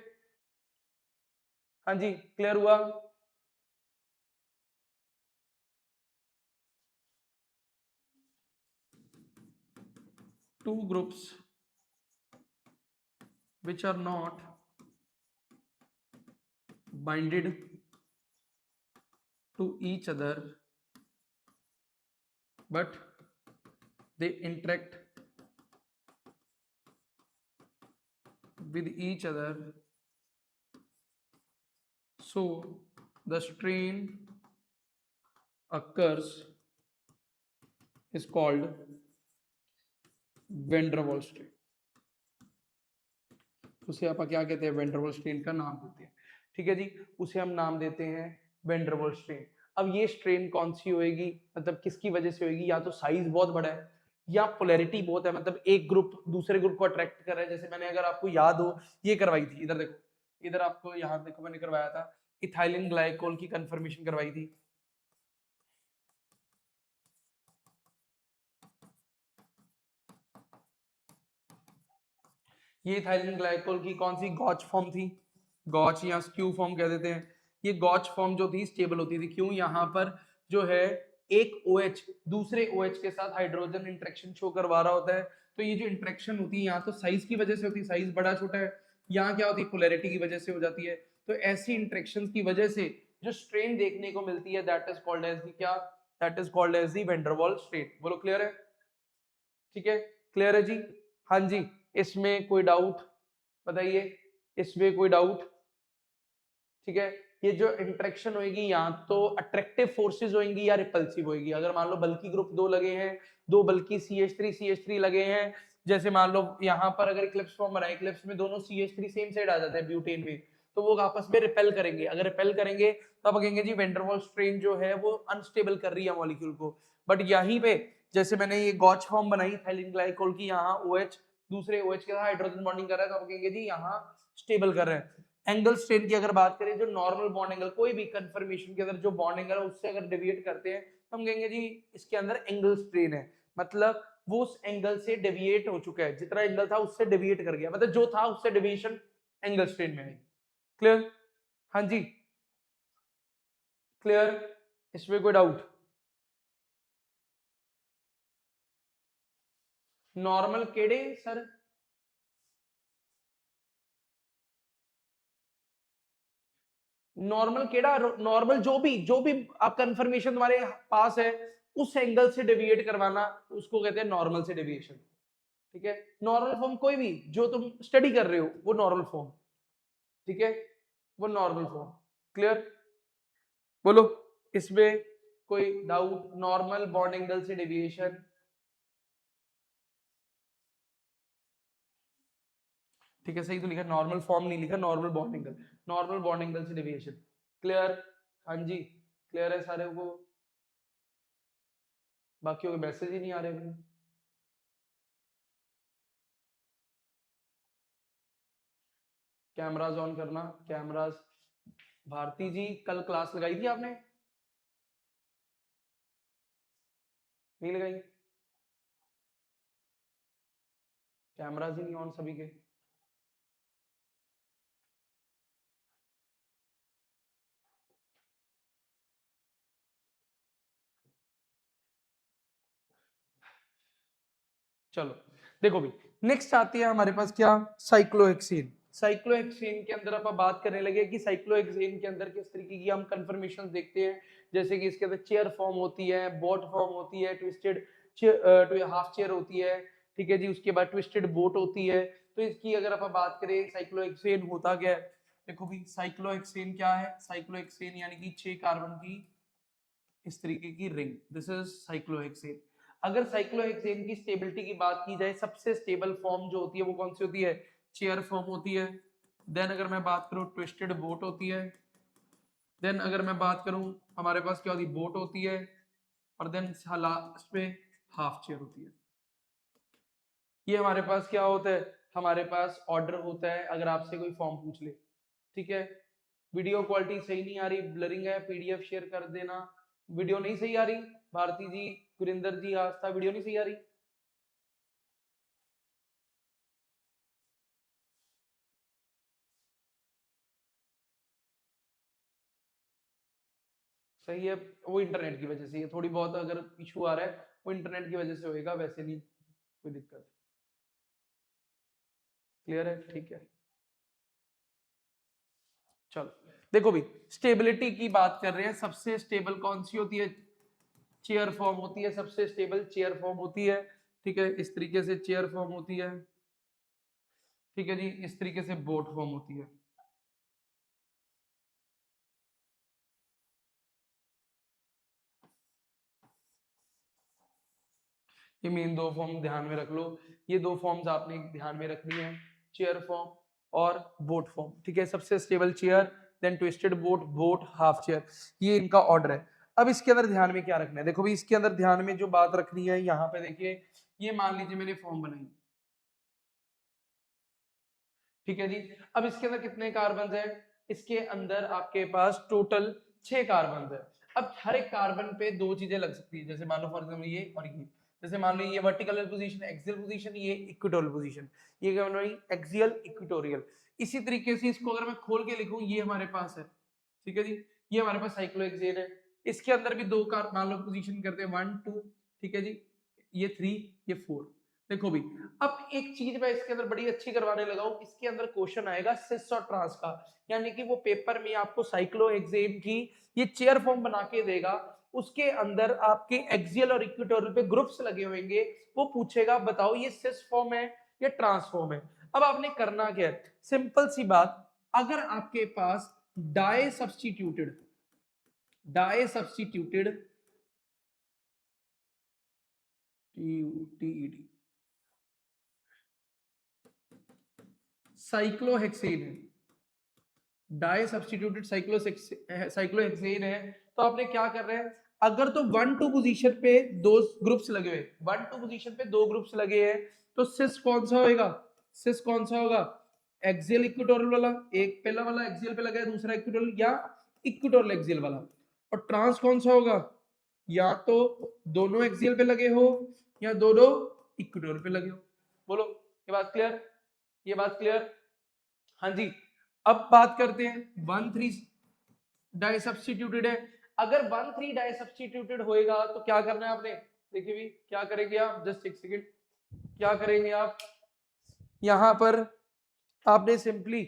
हाँ जी क्लियर हुआ। Two groups which are not binded to each other but they interact with each other, so the strain occurs is called van der Waals strain। उसे आप क्या कहते हैं, वेन डर वाल्स स्ट्रेन का नाम देते हैं, ठीक है जी। उसे हम नाम देते हैं वेन डर वाल्स स्ट्रेन। अब ये स्ट्रेन कौन सी होएगी, मतलब किसकी वजह से होएगी, या तो साइज बहुत बड़ा है या पोलैरिटी बहुत है, मतलब एक ग्रुप दूसरे ग्रुप को अट्रैक्ट कर रहा है। जैसे मैंने, अगर आपको याद हो, ये करवाई थी, इधर देखो, इधर आपको यहाँ देखो मैंने करवाया था, इथाइलिन ग्लाइकोल की कंफर्मेशन करवाई थी। ये इथाइलिन ग्लाइकोल की कौन सी गॉच फॉर्म थी, गॉच या स्क्यू फॉर्म कह देते हैं। ये गॉच फॉर्म जो थी स्टेबल होती थी, क्यों, यहाँ पर जो है एक OH दूसरे OH के साथ हाइड्रोजन इंटरेक्शन शो करवा रहा होता है। तो ये जो इंटरेक्शन होती है यहाँ तो साइज की वजह से होती है, साइज बड़ा छोटा है, यहाँ क्या होती है, पोलैरिटी की वजह से हो जाती है। तो ऐसी इंटरेक्शन की वजह से जो स्ट्रेन देखने को मिलती है that is called as the क्या, that is called as the van der Waals strain. बोलो क्लियर है, ठीक है, क्लियर है जी। हाँ जी इसमें कोई डाउट बताइए, इसमें कोई डाउट? ठीक है, ये जो इंटरेक्शन होगी या तो अट्रैक्टिव फोर्सेस होंगी या रिपल्सिव होगी। अगर मान लो बल्कि ग्रुप दो लगे हैं, दो बल्कि CH3 लगे हैं, जैसे मान लो यहाँ पर अगर इक्लिप्स फॉर्म बनाए, इक्लिप्स में दोनों CH3 सेम साइड आ जाते हैं ब्यूटेन में, तो वो आपस में रिपेल करेंगे। अगर रिपेल करेंगे तो आप कहेंगे G van der Waals strain जो है वो अनस्टेबल कर रही है मॉलिक्यूल को। बट यहीं पे जैसे मैंने ये गॉच फॉर्म बनाई थाइलिन ग्लाइकोल की, यहाँ OH दूसरे OH के साथ हाइड्रोजन बॉन्डिंग कर रहा है, तो आप कहेंगे जी यहाँ स्टेबल कर रहे हैं। एंगल स्ट्रेन की अगर बात करें, जो नॉर्मल बॉन्ड एंगल कोई भी कंफर्मेशन के अंदर जो बॉन्ड एंगल है उससे अगर डेविएट करते हैं तो हम कहेंगे जी इसके अंदर एंगल स्ट्रेन है, मतलब वो उस एंगल से डेविएट हो चुका है, जितना एंगल था उससे डेविएट कर गया, मतलब जो था उससे डेविएशन एंगल स्ट्रेन में है। क्लियर? हाँ जी क्लियर, इसमें कोई डाउट? नॉर्मल केड़े सर? नॉर्मल केड़ा? नॉर्मल जो भी आप कंफर्मेशन तुम्हारे पास है उस एंगल से डेविएट करवाना उसको कहते हैं नॉर्मल से डेविएशन। ठीक है, नॉर्मल फॉर्म कोई भी जो तुम स्टडी कर रहे हो वो नॉर्मल फॉर्म, ठीक है, वो नॉर्मल फॉर्म। क्लियर? बोलो इसमें कोई डाउट? नॉर्मल बॉन्ड एंगल से डेविएशन, ठीक है, सही तो लिखा, नॉर्मल फॉर्म नहीं लिखा, normal bond angle, normal bond angle से डेविएशन। क्लियर? हाँ जी क्लियर है सारे को? बाकियों के मैसेज ही नहीं आ रहे अपने। कैमराज ऑन करना, कैमराज। भारती जी कल क्लास लगाई थी आपने? नहीं लगाई? कैमराज ही नहीं ऑन सभी के। चलो देखो भी, नेक्स्ट आती है हमारे पास क्या, साइक्लोहेक्सेन। साइक्लोहेक्सेन के अंदर आप बात करने लगे कि साइक्लोहेक्सेन के अंदर किस तरीके की हम कंफर्मेशन देखते हैं, जैसे कि इसके अंदर चेयर फॉर्म होती है, बोट फॉर्म होती है, ट्विस्टेड हाफ चेयर होती है, ठीक है जी, उसके बाद ट्विस्टेड बोट होती है। तो इसकी अगर आप बात करें साइक्लोहेक्सेन होता क्या है, देखो भी साइक्लोहेक्सेन क्या है, साइक्लोहेक्सेन यानी कि 6 कार्बन की इस तरीके की रिंग, दिस इज साइक्लोहेक्सेन। अगर साइक्लोहेक्सेन की स्टेबिलिटी की बात की जाए, सबसे स्टेबल फॉर्म जो होती है वो कौन सी होती है, चेयर फॉर्म होती है। देन अगर मैं बात करूं ट्विस्टेड बोट होती है। देन अगर मैं बात करूं हमारे पास क्या होती है, बोट होती है। और देन लास्ट में हाफ चेयर होती है। ये हमारे पास क्या होता है, हमारे पास ऑर्डर होता है अगर आपसे कोई फॉर्म पूछ ले। ठीक है, वीडियो क्वालिटी सही नहीं आ रही, ब्लरिंग है, PDF शेयर कर देना। वीडियो नहीं सही आ रही, भारती जी, गुरिंदर जी, आस्था, वीडियो नहीं सही आ रही? सही है, वो इंटरनेट की वजह से, ये थोड़ी बहुत अगर इशू आ रहा है वो इंटरनेट की वजह से होएगा, वैसे नहीं कोई दिक्कत। क्लियर है? ठीक है, चलो देखो भी, स्टेबिलिटी की बात कर रहे हैं, सबसे स्टेबल कौन सी होती है, चेयर फॉर्म होती है, सबसे स्टेबल चेयर फॉर्म होती है। ठीक है, इस तरीके से चेयर फॉर्म होती है। ठीक है जी, इस तरीके से बोट फॉर्म होती है। ये मेन दो फॉर्म ध्यान में रख लो, ये दो फॉर्म्स आपने ध्यान में रखनी है, चेयर फॉर्म और बोट फॉर्म। ठीक है, सबसे stable chair, then twisted boat, boat, half chair, ये इनका ऑर्डर है। अब इसके अंदर ध्यान में क्या रखना है, देखो भी इसके अंदर ध्यान में जो बात रखनी है, यहाँ पे देखिए, ये मान लीजिए मैंने फॉर्म बनाई। ठीक है जी, अब इसके अंदर कितने कार्बन है, इसके अंदर आपके पास टोटल 6 कार्बन है। अब हर एक कार्बन पे दो चीजें लग सकती है, जैसे मान लो फॉर एग्जाम्पल ये और ये, जैसे मान लो ये वर्टिकल पोजीशन, एक्सियल पोजीशन, ये इक्वेटोरियल पोजीशन, ये क्या बन रही, एक्सियल इक्वेटोरियल। इसी तरीके से इसको अगर मैं खोल के लिखूं, ये हमारे पास है, ठीक है जी, ये हमारे पास साइक्लोहेक्सेन है। इसके अंदर भी दो कार मान लो पोजीशन करते हैं 1 2, ठीक है जी, ये 3, ये 4। देखो भी, अब एक चीज मैं इसके अंदर बड़ी अच्छी करवाने लगा हूं, इसके अंदर क्वेश्चन आएगा सिस और ट्रांस का, यानी कि वो पेपर में आपको साइक्लोहेक्सेन की ये चेयर फॉर्म बना के देगा, उसके अंदर आपके एक्सियल और इक्वेटोरियल पे ग्रुप्स लगे होंगे, वो पूछेगा बताओ ये सिस फॉर्म है ये ट्रांसफॉर्म है। अब आपने करना क्या है, सिंपल सी बात, अगर आपके पास डाई सब्स्टिट्यूटेड टीईडी साइक्लोहेक्सेन है, डाई सब्स्टिट्यूटेड साइक्लोहेक्सेन है, तो आपने क्या कर रहे हैं, अगर तो 1-2 पोजीशन पे दो ग्रुप्स लगे हुए, 1-2 पोजीशन पे दो ग्रुप्स लगे हैं, तो सिस कौन सा होगा, सिस कौन सा होगा, एक्सियल इक्वेटोरियल वाला, एक पहला वाला एक्सियल पे लगा है, दूसरा इक्वेटोरियल या इक्वेटोरियल एक्सियल वाला, और ट्रांस कौन सा होगा, या तो दोनों एक्सियल पे लगे हो या दोनों इक्वेटोरियल पे लगे हो। बोलो ये बात क्लियर, ये बात क्लियर, हाँ जी। अब बात करते हैं 1-3 डाई सब्स्टिट्यूटेड है, अगर 1-3 डाई सब्स्टिट्यूटेड होएगा तो क्या करना है आपने, देखिए भी क्या करेंगे आप, जस्ट एक सेकेंड, क्या करेंगे आप, यहां पर आपने सिंपली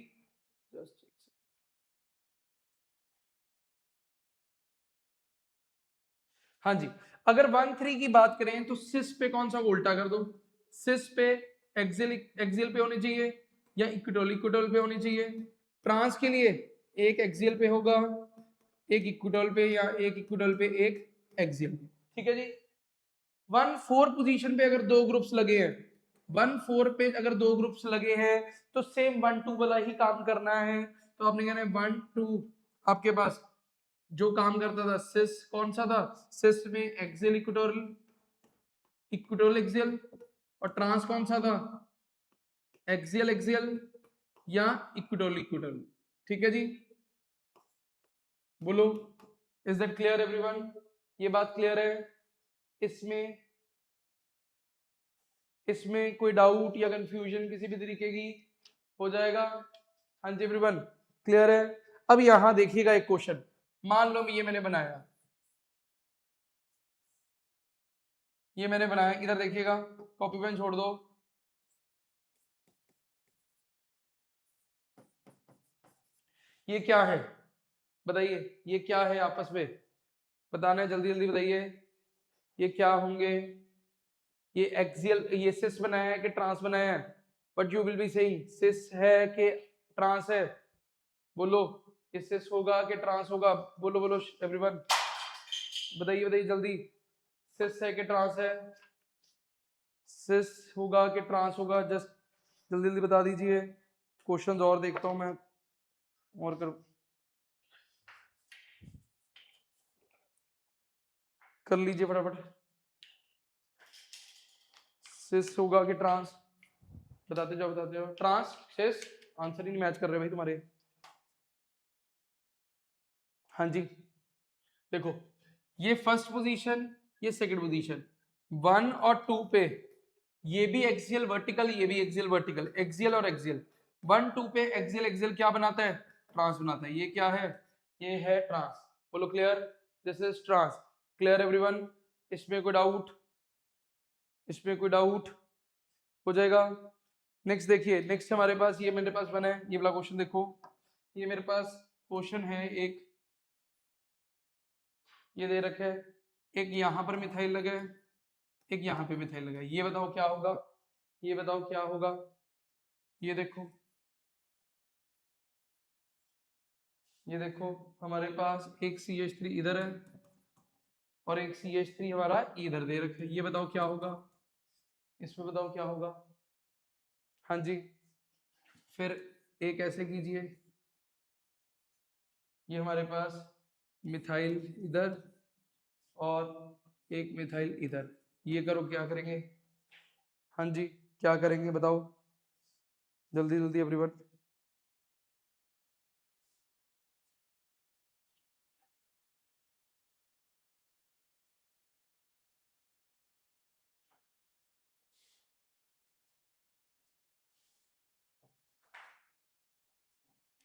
हाँ जी, अगर 1-3 की बात करें तो सिस पे कौन सा उल्टा कर दो, सिस पे एक्सियल पे होनी चाहिए या इक्विटोरियल पे होनी चाहिए, ट्रांस के लिए एक एक्सियल पे होगा, एक इक्विटोरियल पे, या एक इक्विटोरियल पे एक एक्सियल पे, ठीक है जी। 1-4 पोजीशन पे अगर दो ग्रुप्स लगे हैं, 1-4 पे अगर दो ग्रुप्स लगे हैं तो सेम 1-2 वाला ही काम करना है, तो आपने कहना है 1-2, आपके पास जो काम करता था सिस कौन सा था, सिस में एक्सियल इक्वेटोरियल एक्सियल, और ट्रांस कौन सा था, एक्सियल एक्सियल या इक्वेटोरियल, ठीक है जी। बोलो इज दैट क्लियर एवरीवन, ये बात क्लियर है, इसमें इसमें कोई डाउट या कंफ्यूजन किसी भी तरीके की हो जाएगा, हाँ जी एवरीवन क्लियर है। अब यहां देखिएगा एक क्वेश्चन, मान लो ये मैंने बनाया, इधर देखिएगा, कॉपी पेन छोड़ दो, ये क्या है बताइए, ये क्या है आपस में बताना है, जल्दी जल्दी बताइए, ये क्या होंगे, ये एक्सियल, ये सिस बनाया है कि ट्रांस बनाया है, but you will be saying cis है कि ट्रांस है, बोलो ये सिस होगा कि ट्रांस होगा, बोलो बोलो एवरीवन, बताइए बताइए जल्दी, सिस है कि ट्रांस है, सिस होगा कि ट्रांस होगा, जस्ट जल्दी जल्दी बता दीजिए, क्वेश्चंस और देखता हूं मैं, और कर लीजिए फटाफट, सिस होगा कि ट्रांस, बताते जाओ, ट्रांस सिस, आंसर ही नहीं मैच कर रहे भाई तुम्हारे, हाँ जी। देखो ये फर्स्ट पोजीशन, ये सेकंड पोजीशन, 1 और 2 पे ये भी एक्सियल वर्टिकल, ये भी एक्सियल वर्टिकल, एक्सियल और एक्सियल, 1-2 पे एक्सियल एक्सियल क्या बनाता है, ट्रांस बनाता है, ये क्या है, ये है ट्रांस, बोलो clear, this is trans, clear everyone, इसमें कोई डाउट, इसमें कोई डाउट हो जाएगा। नेक्स्ट देखिए, नेक्स्ट हमारे पास ये मेरे पास बना है, ये वाला क्वेश्चन देखो, ये मेरे पास क्वेश्चन है एक, ये दे रखा है, एक यहां पर मिथाइल लगा है, एक यहाँ पे मिथाइल लगा है, ये बताओ क्या होगा, ये बताओ क्या होगा, ये देखो, ये देखो हमारे पास एक CH3 इधर है और एक CH3 हमारा इधर दे रखा है, ये बताओ क्या होगा, इसमें बताओ क्या होगा, हाँ जी। फिर एक ऐसे कीजिए, ये हमारे पास मिथाइल इधर और एक मिथाइल इधर, ये करो क्या करेंगे, हाँ जी क्या करेंगे बताओ, जल्दी जल्दी एवरीवन,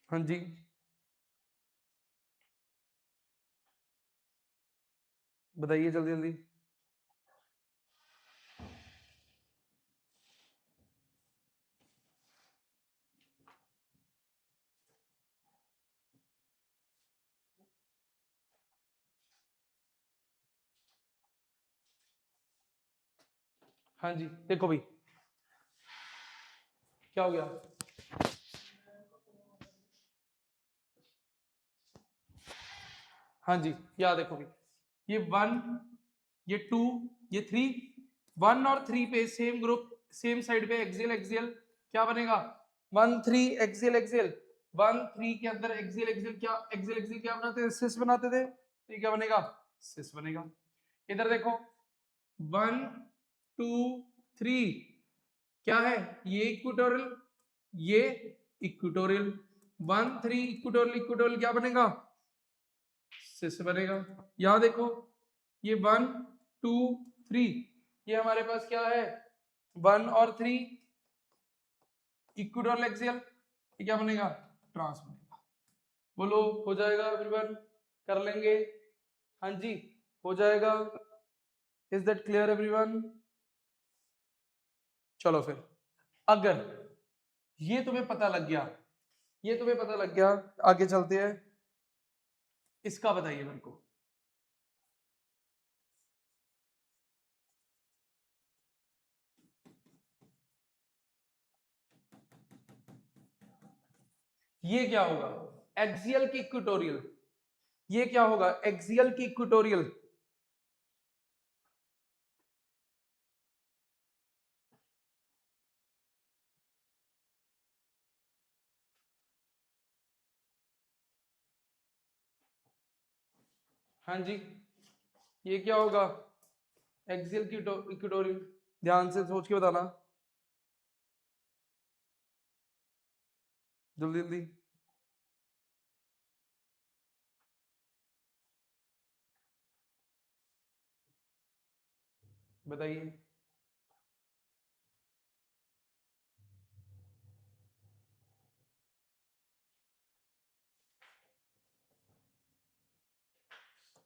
हाँ जी बताइए जल्दी जल्दी, हाँ जी देखो भाई, क्या हो गया? हाँ जी, याद देखो भी, ये 1, ये 2, ये 3, 1 और 3 पे सेम ग्रुप सेम साइड पे एक्सियल एक्सियल क्या बनेगा? 1 3 एक्सियल एक्सियल, 1 3 के अंदर एक्सियल एक्सियल क्या बनाते थे? सिस बनाते थे। तो ये क्या बनेगा? सिस बनेगा। इधर देखो 1 2 3 क्या है? ये इक्वेटोरियल, ये इक्वेटोरियल, 1 3 इक्वेटोरियल इक्वेटोरियल क्या बनेगा? सिस बनेगा। यहां देखो ये 1 2 3, ये हमारे पास क्या है? 1 और 3 इक्वेटोरियल एक्सियल, ये क्या बनेगा? ट्रांस बनेगा। बोलो हो जाएगा एवरीवन? कर लेंगे? हाँ जी हो जाएगा। Is that clear everyone? चलो फिर, अगर ये तुम्हें पता लग गया, ये तुम्हें पता लग गया, आगे चलते हैं। इसका बताइए मेरे को। ये क्या होगा? एक्सियल की इक्वेटोरियल। ये क्या होगा? एक्सियल की इक्वेटोरियल। हाँ जी, ये क्या होगा? एक्सियल की इक्वेटोरियल। ध्यान से सोच के बताना, जल्दी जल्दी बताइए।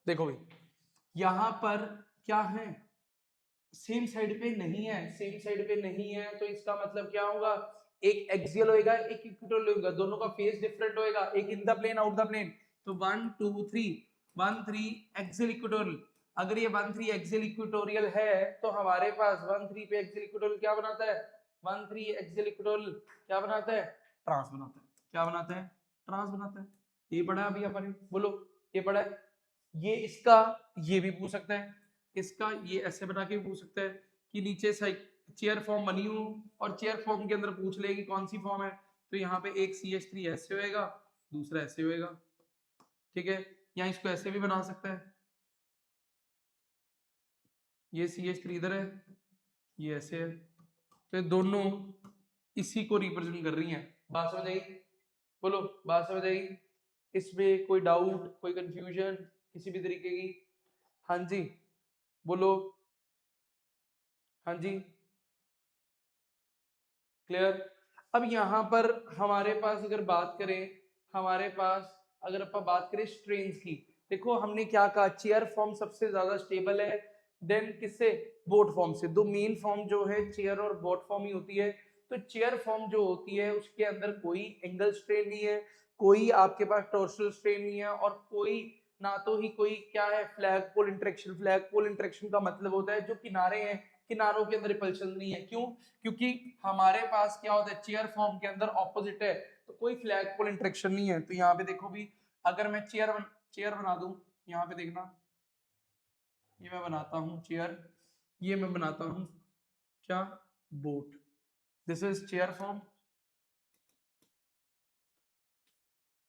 देखो भाई, यहां पर क्या है? सेम साइड पे नहीं है, सेम साइड पे नहीं है, तो इसका मतलब क्या होगा? एक एक्सियल होएगा, एक इक्वेटोरियल होगा, दोनों का फेस डिफरेंट होएगा, एक in the plane out the plane. तो 1 2 3, 1 3 एक्सियल इक्वेटोरियल। अगर ये 1 3 एक्सियल इक्वेटोरियल है तो हमारे पास 1 3 पे एक्सियल इक्वेटोरियल क्या बनाता है? 1 3 एक्सियल इक्वेटोरियल क्या बनाता है? ट्रांस बनाता है। क्या बनाता है? ट्रांस बनाता है। ये पढ़ा अभी अपन ने, बोलो ये पढ़ा है। ये इसका ये भी पूछ सकता है, इसका ये ऐसे बना के भी पूछ सकता है कि नीचे चेयर फॉर्म बनी हो और चेयर फॉर्म के अंदर पूछ ले कि कौन सी फॉर्म है। तो यहाँ पे एक CH3 ऐसे होएगा, दूसरा ऐसे होएगा, ठीक है। या इसको ऐसे भी बना सकता है, ये CH3 इधर है, ये ऐसे है, तो ये दोनों इसी को रिप्रेजेंट कर रही हैं। बात समझ आई? बोलो बात समझ आई? इसमें कोई डाउट, कोई कंफ्यूजन किसी भी तरीके की? हाँ जी बोलो। हाँ जी क्लियर। अब यहाँ पर हमारे पास अगर बात करें, हमारे पास अगर अपन बात करें स्ट्रेन्स की, देखो हमने क्या कहा? चेयर फॉर्म सबसे ज्यादा स्टेबल है, देन किससे? बोट फॉर्म से। दो मेन फॉर्म जो है चेयर और बोट फॉर्म ही होती है। तो चेयर फॉर्म जो होती है उसके अंदर कोई एंगल स्ट्रेन नहीं है, कोई आपके पास टॉर्शनल स्ट्रेन नहीं है, और कोई ना तो ही कोई क्या है? फ्लैग पोल इंटरेक्शन। फ्लैग पोल इंटरेक्शन का मतलब होता है जो किनारे हैं, किनारों के अंदर रिपल्शन नहीं है। क्यों? क्योंकि हमारे पास क्या होता है? चेयर फॉर्म के अंदर ऑपोजिट है, तो कोई फ्लैग पोल इंटरेक्शन नहीं है। तो यहाँ पे देखो भी, अगर मैं चेयर बना दूं, यहाँ पे देखना, ये मैं बनाता हूँ चेयर, ये मैं बनाता हूँ क्या? Boat. This is chair form,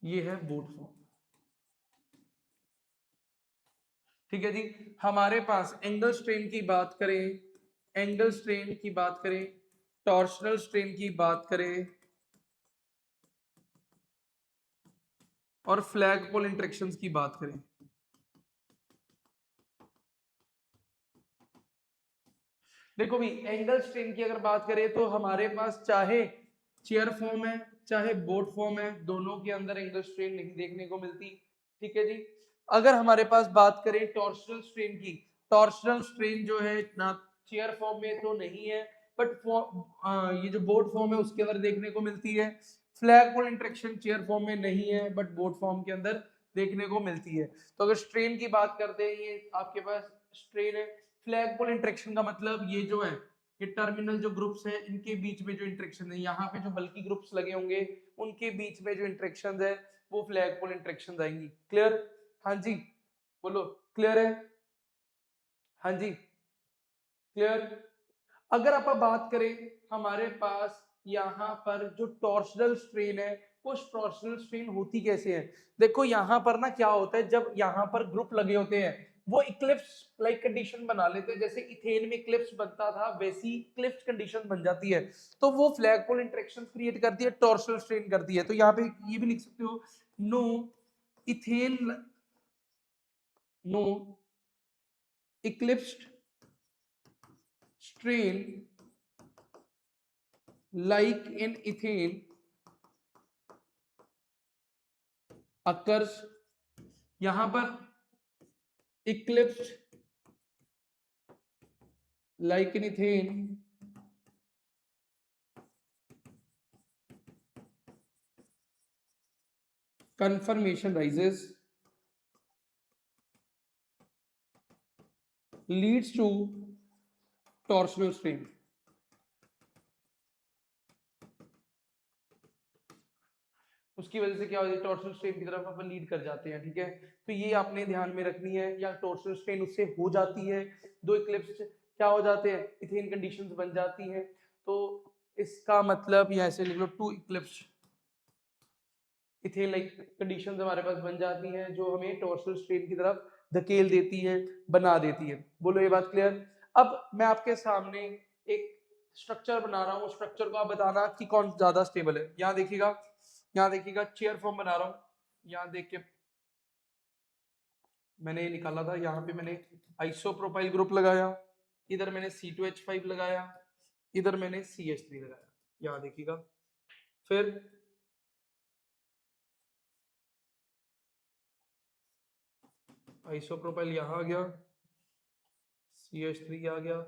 ये है बोट फॉर्म, ठीक है जी। हमारे पास एंगल स्ट्रेन की बात करें, एंगल स्ट्रेन की बात करें, टॉर्शनल स्ट्रेन की बात करें और फ्लैग पोल इंटरेक्शंस की बात करें, देखो भी एंगल स्ट्रेन की अगर बात करें तो हमारे पास चाहे चेयर फॉर्म है चाहे बोट फॉर्म है, दोनों के अंदर एंगल स्ट्रेन नहीं देखने को मिलती, ठीक है जी। अगर हमारे पास बात करें टॉर्शनल स्ट्रेन की, टॉर्शनल स्ट्रेन जो है ना चेयर फॉर्म में तो नहीं है, बट ये जो बोट फॉर्म है उसके अंदर देखने को मिलती है। फ्लैग पोल इंटरेक्शन चेयर फॉर्म में नहीं है, बट बोट फॉर्म के अंदर देखने को मिलती है। तो अगर स्ट्रेन की बात करते हैं, ये आपके पास स्ट्रेन है। फ्लैग पोल इंटरेक्शन का मतलब ये जो है ये टर्मिनल जो ग्रुप्स है इनके बीच में जो इंटरेक्शन है, यहाँ पे जो बल्कि ग्रुप्स लगे होंगे उनके बीच में जो इंटरेक्शन है वो फ्लैगपोल इंटरेक्शन आएंगी। क्लियर? हाँ जी बोलो, क्लियर है? हाँ जी क्लियर? अगर आप बात करें हमारे पास यहाँ पर जो टॉर्शनल स्ट्रेन है, वो टॉर्शनल स्ट्रेन होती कैसे है? देखो यहाँ पर ना क्या होता है, जब यहाँ पर ग्रुप लगे होते हैं वो इक्लिप्स लाइक कंडीशन बना लेते हैं, जैसे इथेन में इक्लिप्स बनता था वैसी इक्लिप्स कंडीशन बन जाती है, तो वो फ्लैगपोल इंटरेक्शन क्रिएट करती है, टॉर्शनल स्ट्रेन करती है। तो यहाँ पे ये भी लिख सकते हो, no ethane, no eclipsed strain like in ethane occurs, यहां पर eclipsed like in ethane conformation rises leads to torsional strain। उसकी वजह से क्या होती है, टॉर्शनल स्ट्रेन की तरफ अपन लीड कर जाते हैं। ठीक है, तो ये आपने ध्यान में रखनी है, या टॉर्शनल स्ट्रेन उससे हो जाती है, दो इक्लिप्स क्या हो जाते हैं, इथेन कंडीशंस बन जाती हैं। तो इसका मतलब यहाँ से लिख लो, to eclipse ethane like conditions हमारे पास बन जाती हैं जो हमें टॉर्शनल स्ट्रेन की तरफ धकेल देती है, बना देती है। बोलो ये बात क्लियर? अब मैं आपके सामने एक स्ट्रक्चर बना रहा हूँ, स्ट्रक्चर को आप बताना कि कौन ज्यादा स्टेबल है। यहाँ देखिएगा, यहाँ देखिएगा चेयर फॉर्म बना रहा हूँ, यहाँ देख के मैंने ये निकाला था, यहाँ पे मैंने आइसोप्रोपाइल ग्रुप लगाया, इधर मैंने C2H5 लगाया, इधर मैंने CH3 लगाया। यहाँ देखिएगा, फिर आइसोप्रोपाइल यहाँ आ गया, CH3 आ गया,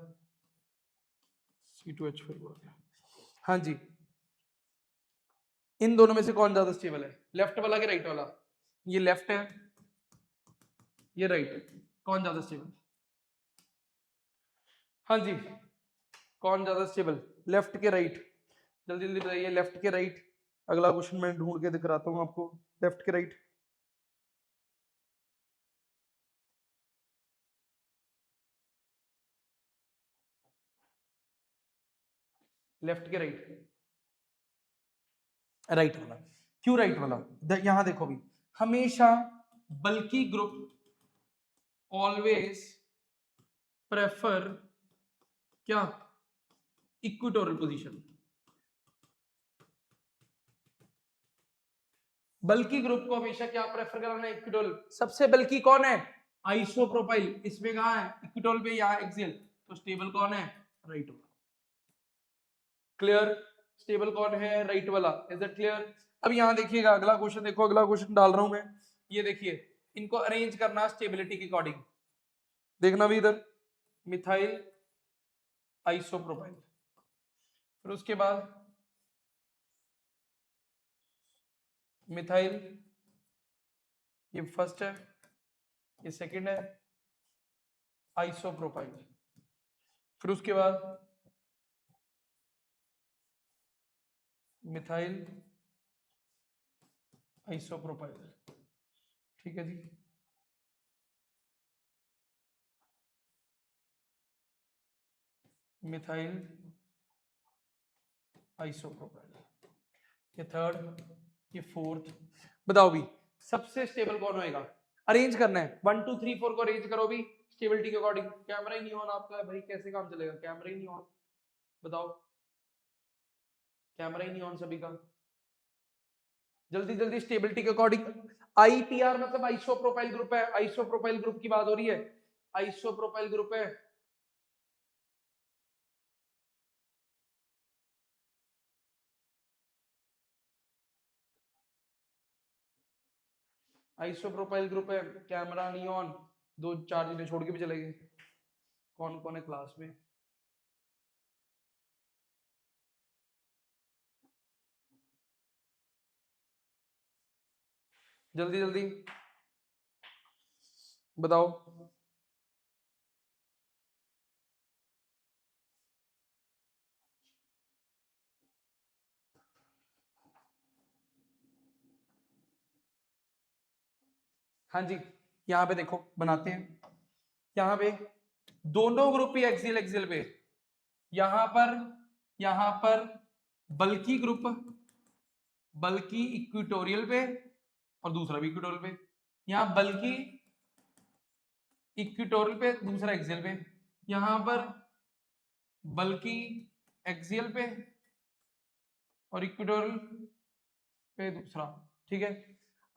C2H5 आ गया। हाँ जी, इन दोनों में से कौन ज्यादा स्टेबल है, लेफ्ट वाला कि राइट वाला? ये लेफ्ट है, ये राइट है, कौन ज्यादा स्टेबल? हाँ जी, कौन ज्यादा स्टेबल, लेफ्ट के राइट? जल्दी जल्दी बताइए, लेफ्ट के राइट? अगला क्वेश्चन मैं ढूंढ के दिखाता हूँ आपको, लेफ्ट के राइट। लेफ्ट के राइट? राइट वाला। क्यों राइट वाला? यहां देखो भी, हमेशा बल्कि ग्रुप ऑलवेज प्रेफर क्या, इक्वेटोरियल पोजीशन। बल्कि ग्रुप को हमेशा क्या प्रेफर करना है, इक्वेटोरियल। सबसे बल्कि कौन है, आइसोप्रोपाइल, इसमें कहां है, इक्वेटोरियल पे, यहाँ एक्सियल। तो स्टेबल कौन है, राइट वाला। क्लियर? स्टेबल कौन है, राइट वाला। Is that clear? अब यहाँ देखिएगा, अगला क्वेश्चन देखो, अगला क्वेश्चन डाल रहा हूं मैं, ये देखिए, इनको अरेंज करना स्टेबिलिटी के अकॉर्डिंग। देखना भी इधर, मिथाइल आइसोप्रोपाइल, फिर उसके बाद मिथाइल, ये फर्स्ट है, ये सेकंड है, आइसोप्रोपाइल, फिर उसके बाद मिथाइल आइसोप्रोपाइल। ठीक है जी, मिथाइल आइसोप्रोपाइल, ये थर्ड, ये फोर्थ। बताओ भी सबसे स्टेबल कौन होएगा, अरेंज करना है, 1 2 3 4 को अरेंज करो भी स्टेबिलिटी के अकॉर्डिंग। कैमरा ही नहीं ऑन आपका भाई, कैसे काम चलेगा, कैमरा ही नहीं ऑन, बताओ, कैमरा ही नहीं ऑन सभी का। जल्दी जल्दी स्टेबिलिटी के अकॉर्डिंग। आईपीआर मतलब आइसोप्रोपाइल ग्रुप है, आइसोप्रोपाइल ग्रुप की बात हो रही है, आइसोप्रोपाइल ग्रुप है। आइसोप्रोपाइल ग्रुप है, कैमरा नहीं ऑन, दो चार चीजें छोड़ के भी चले गए। कौन कौन है क्लास में? जल्दी जल्दी बताओ। हाँ जी, यहाँ पे देखो बनाते हैं, यहाँ पे दोनों ग्रुप ही एक्सियल एक्सियल पे, यहाँ पर बल्कि ग्रुप, बल्कि इक्विटोरियल पे और दूसरा भी इक्विटोरियल पे, यहाँ बल्कि इक्विटोरियल पे दूसरा एक्सियल पे, यहाँ पर बल्कि एक्सियल पे और इक्विटोरियल पे दूसरा। ठीक है,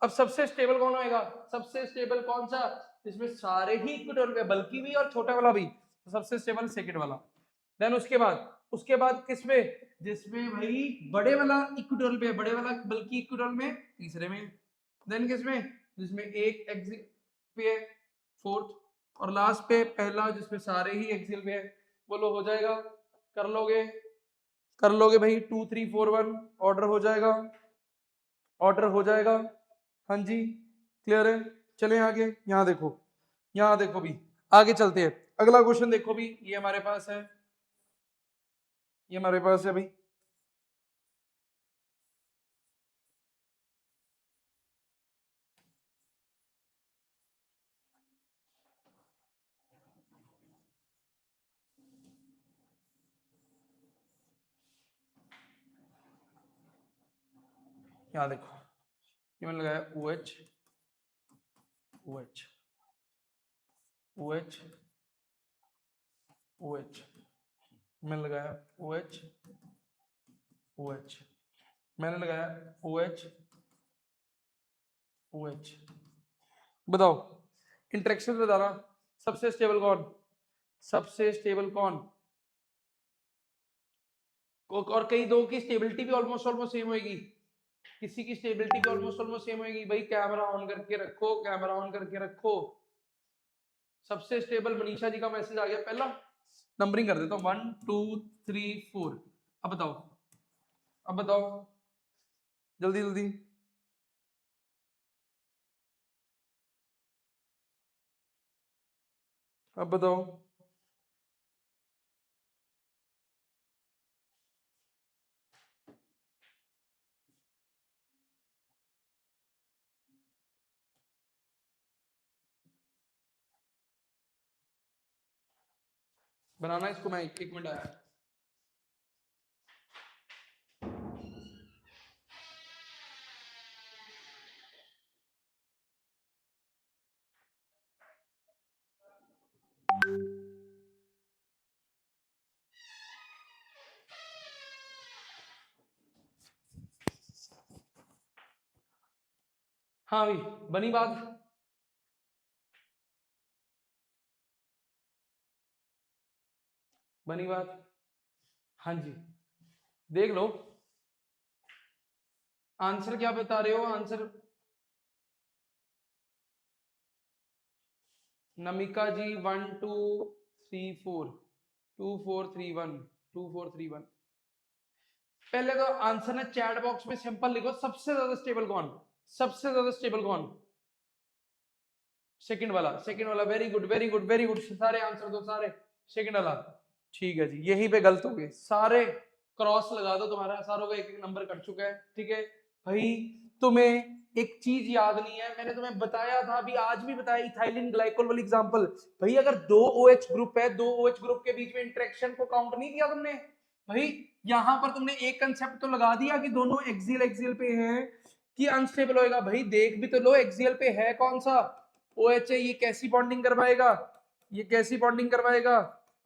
अब सबसे स्टेबल कौन होएगा? सबसे स्टेबल कौन सा? जिसमें सारे ही इक्विटोरियल पे, बल्कि भी और छोटा वाला भी, तो सबसे स्टेबल सेकंड वाला। देन उसके बाद किसमें? जिसमें भाई बड़े वाला इक्विटोरियल पे, बड़े वाला बल्कि इक्विटोरियल में तीसरे में। देन किसमें? जिसमें एक एक्सियल पे है फोर्थ, और लास्ट पे पहला जिसमें सारे ही एक्सियल पे है। बोलो हो जाएगा? कर लोगे भाई? 2 3 4 1 ऑर्डर हो जाएगा, ऑर्डर हो जाएगा। हाँ जी, क्लियर है? चले आगे, यहाँ देखो भी, आगे चलते हैं। अगला क्वेश्चन देखो भी, ये हमारे पास है, ये हमारे पास है भाई। यहाँ देखो, ये मैंने लगाया OH OH OH OH, मैंने लगाया OH OH, मैंने लगाया OH OH। बताओ इंटरेक्शन बताना, सबसे स्टेबल कौन? सबसे स्टेबल कौन? और कई दो की स्टेबिलिटी भी ऑलमोस्ट सेम होगी, किसी की स्टेबिलिटी भी ऑलमोस्ट सेम होगी। भाई कैमरा ऑन करके रखो, कैमरा ऑन करके रखो। सबसे स्टेबल मनीषा जी का मैसेज आ गया पहला, नंबरिंग कर देता हूँ 1 2 3 4। अब बताओ जल्दी जल्दी। अब बताओ, बनाना इसको, मैं एक मिनट आया। हाँ भाई, बनी बात? बनी बात? हाँ जी, देख लो आंसर क्या बता रहे हो। आंसर नमिका जी 1 2 3 4 2 4 3 1 2 4 3 1। पहले तो आंसर ने चैट बॉक्स में सिंपल लिखो, सबसे ज्यादा स्टेबल कौन? सबसे ज्यादा स्टेबल कौन? सेकंड वाला। Very good very good very good, सारे आंसर दो सारे, सेकंड वाला। ठीक है जी, यहीं पे गलत हो गए सारे, क्रॉस लगा दो, तुम्हारा सारों का एक एक नंबर कट चुका है। ठीक है भाई, तुम्हें एक चीज याद नहीं है, मैंने तुम्हें बताया था, अभी आज भी बताया, इथाइलिन ग्लाइकोल वाली एग्जांपल। भाई अगर दो OH ग्रुप है, दो OH ग्रुप के बीच में इंटरेक्शन को काउंट नहीं किया तुमने? भाई यहां पर तुमने एक कंसेप्ट तो लगा दिया कि दोनों एक्सियल एक्सियल पे हैं कि अनस्टेबल होएगा। भाई देख भी तो लो, एक्सियल पे है कौन सा? OH है। ये कैसी बॉन्डिंग करवाएगा? ये कैसी बॉन्डिंग करवाएगा?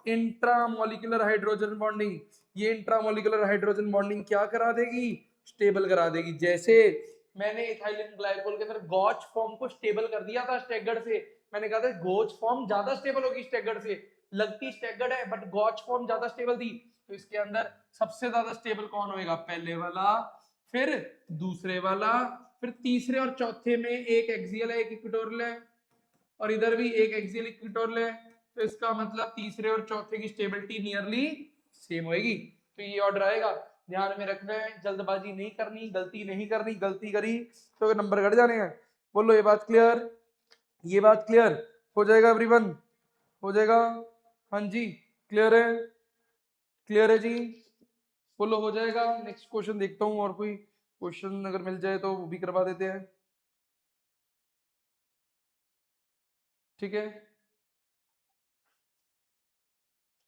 Intramolecular hydrogen bonding. ये इंट्रामोलिकुलर हाइड्रोजन बॉन्डिंग क्या करा देगी? स्टेबल करा देगी। जैसे मैंने इथाइलिन ग्लाइकोल के अंदर गॉच फॉर्म को स्टेबल कर दिया था स्टेगर्ड से। मैंने कहा था गॉच फॉर्म ज्यादा स्टेबल होगी स्टेगर्ड से, लगती स्टेगर्ड है बट गॉच फॉर्म ज्यादा स्टेबल थी। तो इसके अंदर सबसे ज्यादा स्टेबल कौन होएगा? पहले वाला, फिर दूसरे वाला, फिर तीसरे और चौथे में एक एक्सियल है एक इक्वेटोरियल है, और इधर भी एक एक्सियल इक्वेटोरियल है। तो इसका मतलब तीसरे और चौथे की स्टेबिलिटी नियरली सेम होगी। तो ये ऑर्डर आएगा, ध्यान में रखना है, जल्दबाजी नहीं करनी, गलती नहीं करनी, गलती करी तो नंबर घट जाने हैं। बोलो ये बात क्लियर? ये बात क्लियर हो जाएगा एवरीवन? हो जाएगा? हाँ जी, क्लियर है? क्लियर है जी? बोलो हो जाएगा। नेक्स्ट क्वेश्चन देखता हूँ, और कोई क्वेश्चन अगर मिल जाए तो वो भी करवा देते हैं। ठीक है,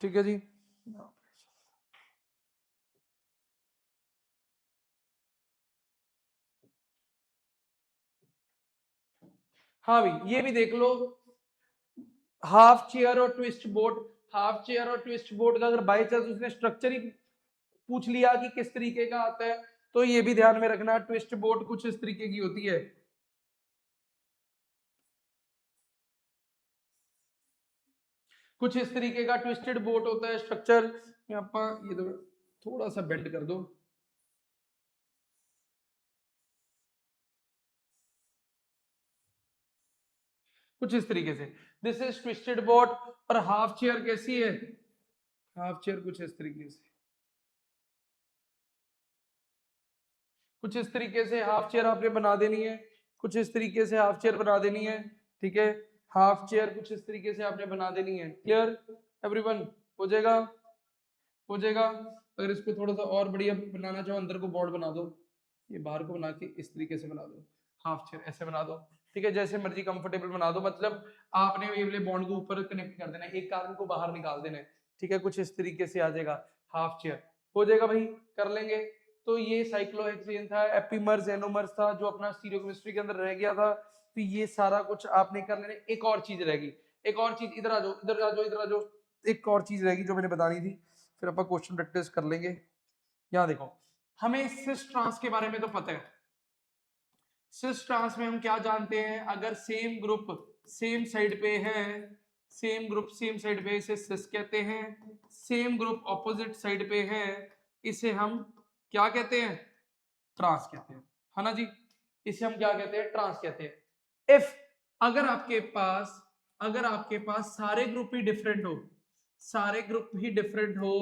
ठीक है जी। हाँ भाई ये भी देख लो, हाफ चेयर और ट्विस्ट बोट, हाफ चेयर और ट्विस्ट बोट का अगर बाई चांस उसने स्ट्रक्चर ही पूछ लिया कि किस तरीके का आता है, तो ये भी ध्यान में रखना ट्विस्ट बोट कुछ इस तरीके की होती है। कुछ इस तरीके का ट्विस्टेड बोट होता है स्ट्रक्चर। यहाँ पर ये तो थोड़ा सा बेंड कर दो, कुछ इस तरीके से, दिस इज ट्विस्टेड बोट। और हाफ चेयर कैसी है, हाफ चेयर कुछ इस तरीके से, कुछ इस तरीके से हाफ चेयर आपने बना देनी है, कुछ इस तरीके से हाफ चेयर बना देनी है। ठीक है, हाफ चेयर कुछ इस तरीके से आपने बना देनी है। क्लियर एवरीवन, हो जाएगा, हो जाएगा। अगर इसको थोड़ा सा और बढ़िया बनाना चाहो, अंदर को बॉर्ड बना दो, ये बाहर को बना के इस तरीके से बना दो, हाफ चेयर ऐसे बना दो। ठीक है, जैसे मर्जी कंफर्टेबल बना दो, मतलब आपने ये वाले बॉन्ड को ऊपर कनेक्ट कर देना है, एक कार्बन को बाहर निकाल देना है। ठीक है, कुछ इस तरीके से आ जाएगा हाफ चेयर, हो जाएगा भाई, कर लेंगे। तो ये साइक्लोहेक्सेन था, एपिमर्स एनोमर्स था जो अपना स्टीरियोकेमिस्ट्री के अंदर रह गया था। तो ये सारा कुछ आपने कर लेना। एक और चीज रहेगी, एक और चीज, इधर आ जाओ, इधर आ जाओ, इधर आ जाओ। एक और चीज रहेगी जो मैंने बतानी थी, फिर अपन क्वेश्चन प्रैक्टिस कर लेंगे। यहाँ देखो, हमें सिस ट्रांस के बारे में तो पता है। सिस ट्रांस में हम क्या जानते हैं, अगर सेम ग्रुप सेम साइड पे है, सेम ग्रुप सेम साइड पे, इसे सिस कहते हैं। सेम ग्रुप ऑपोजिट साइड पे है, इसे हम क्या कहते हैं, ट्रांस कहते हैं, है ना जी। इसे हम क्या कहते हैं, ट्रांस कहते हैं। इफ अगर आपके पास, अगर आपके पास सारे ग्रुप ही डिफरेंट हो, सारे ग्रुप ही डिफरेंट हो,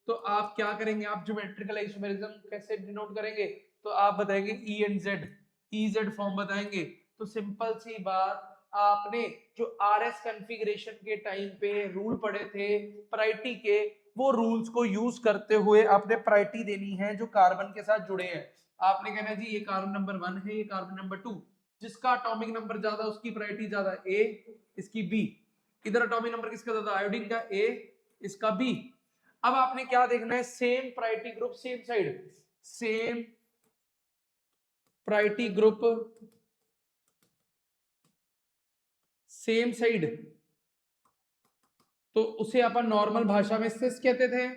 तो आप क्या करेंगे, आप ज्योमेट्रिकल आइसोमेरिज्म कैसे डिनोट करेंगे, तो आप बताएंगे E and Z, E Z form बताएंगे। तो सिंपल सी बात, आपने जो आरएस कॉन्फ़िगरेशन के टाइम पे रूल पढ़े थे प्रायोरिटी के, वो रूल्स को यूज करते हुए आपने प्रायोरिटी देनी है जो कार्बन के साथ जुड़े हैं। आपने कहना है जी ये कार्बन नंबर 1 है, ये कार्बन नंबर 2, जिसका एटॉमिक नंबर ज्यादा उसकी प्रायोरिटी ज्यादा, ए इसकी बी। इधर एटॉमिक नंबर किसका ज्यादा, आयोडीन का, ए इसका बी। अब आपने क्या देखना है, same priority group same side, same priority group same side, तो उसे अपन नॉर्मल भाषा में सिस कहते थे,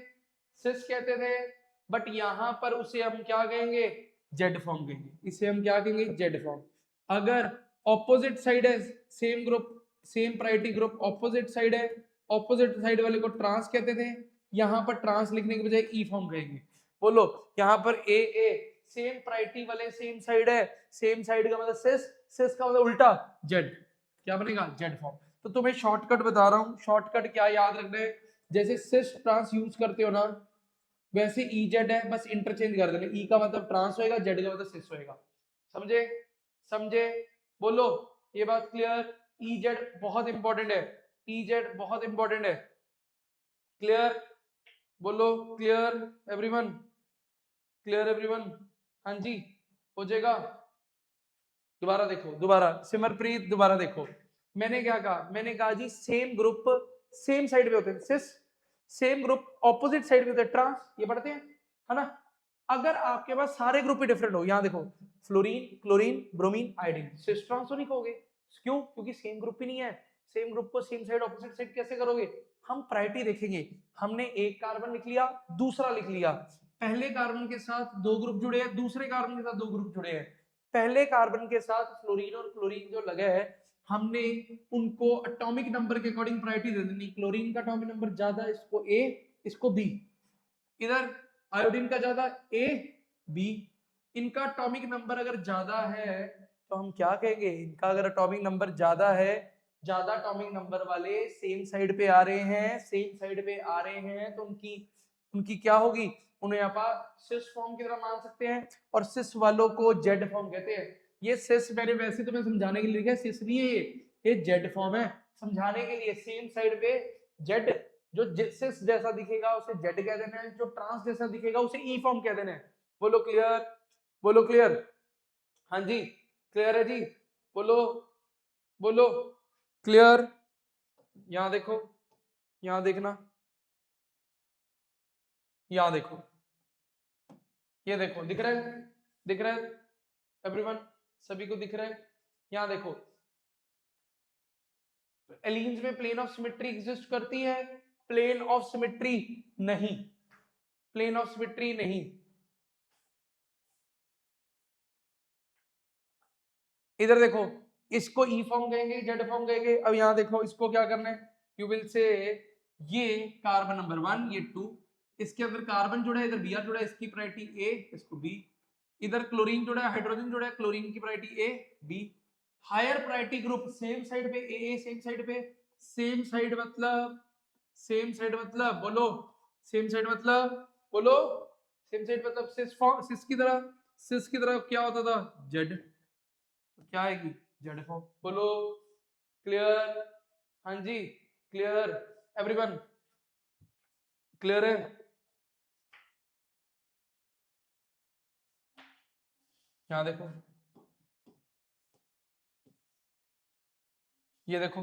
सिस कहते थे। बट यहां पर उसे हम क्या कहेंगे, जेड फॉर्म कहेंगे, इसे हम क्या कहेंगे, जेड फॉर्म। अगर ऑपोजिट साइड है, same group same priority group opposite side है, ऑपोजिट साइड वाले को ट्रांस कहते थे, यहां पर ट्रांस लिखने के बजाय ई फॉर्म कहेंगे। बोलो, यहां पर ए सेम प्रायोरिटी वाले सेम साइड है, सेम साइड का मतलब सिस, सिस का मतलब उल्टा जेड, क्या बनेगा, जेड फॉर्म। तो तुम्हें शॉर्टकट बता रहा हूं, शॉर्टकट क्या याद रखना है, जैसे सिस ट्रांस यूज करते हो ना, वैसे ई जेड है, बस इंटरचेंज कर देना, ई का मतलब ट्रांस होएगा, जेड का मतलब सिस होएगा। समझे, समझे, बोलो, ये बात क्लियर। ई जेड बहुत इंपॉर्टेंट है, ई जेड बहुत इंपॉर्टेंट है। क्लियर, बोलो क्लियर एवरीवन, क्लियर एवरीवन, हाँ जी, हो जाएगा। दोबारा देखो, दोबारा सिमरप्रीत, दोबारा देखो, मैंने क्या कहा, मैंने कहा जी सेम ग्रुप सेम साइड पे होते हैं सिस, सेम ग्रुप ऑपोजिट साइड पे होते हैं ट्रांस, ये पढ़ते हैं, है ना। अगर आपके पास सारे ग्रुप ही डिफरेंट हो, यहां देखो fluorine chlorine bromine iodine, cis trans तो नहीं कहोगे, क्यों, क्योंकि सेम ग्रुप ही नहीं है। सेम ग्रुप को सेम साइड ऑपोजिट साइड कैसे करोगे, हम प्रायोरिटी देखेंगे। हमने एक कार्बन लिख लिया, दूसरा लिख लिया, पहले कार्बन के साथ दो ग्रुप जुड़े हैं, दूसरे कार्बन के साथ दो ग्रुप जुड़े हैं। पहले कार्बन के साथ फ्लोरीन और क्लोरीन जो लगे है, हमने उनको एटॉमिक नंबर के अकॉर्डिंग प्रायोरिटी दे देनी। क्लोरीन का एटॉमिक नंबर ज्यादा, इसको ए, इसको बी। इधर आयोडीन का ज्यादा, ए बी। इनका एटॉमिक नंबर अगर ज्यादा है तो हम क्या कहेंगे, इनका अगर एटॉमिक नंबर ज्यादा है, ज्यादा एटॉमिक नंबर वाले सेम साइड पे आ रहे हैं, सेम साइड पे आ रहे हैं, तो उनकी उनकी क्या होगी, उन्हें आप सिस फॉर्म की तरह मान सकते हैं, और सिस वालों को जेड फॉर्म कहते हैं। ये सिस मैंने वैसे तो मैं समझाने के लिए लिखा है, सिस नहीं है ये जेड फॉर्म है, समझाने के लिए। सेम साइड पे जेड, जो सिस जैसा दिखेगा उसे जेड कह देना है, जो ट्रांस जैसा दिखेगा उसे ई फॉर्म कह देना है। बोलो क्लियर, बोलो क्लियर, हाँ जी क्लियर है जी, बोलो, बोलो क्लियर? यहां देखो, यहां देखना, यहां देखो, ये देखो, दिख रहा है? दिख रहा है एवरीवन? सभी को दिख रहा है? यहां देखो, एलीन्स में प्लेन ऑफ सिमेट्री एग्जिस्ट करती है? प्लेन ऑफ सिमेट्री नहीं, प्लेन ऑफ सिमेट्री नहीं। इधर देखो, इसको ई फॉर्म कहेंगे, जेड फॉर्म कहेंगे। अब यहां देखो, इसको क्या करना है, यू विल से ये कार्बन नंबर 1, ये 2, इसके अंदर कार्बन जुड़ा है, इधर Br जुड़ा है, इसकी प्रायोरिटी ए, इसको बी। इधर क्लोरीन जुड़ा है, हाइड्रोजन जुड़ा है, क्लोरीन की priority A, B. Higher priority group same side पे, ए सेम साइड पे, सेम साइड मतलब, सेम साइड मतलब बोलो, सेम साइड मतलब बोलो, सेम साइड मतलब सिस फॉर्म, सिस की तरह, सिस की तरह क्या होता था, जेड, तो क्या आएगी, जेड फॉर्म। बोलो क्लियर? हाँ जी क्लियर एवरीवन? क्लियर है? यहाँ देखो, ये देखो,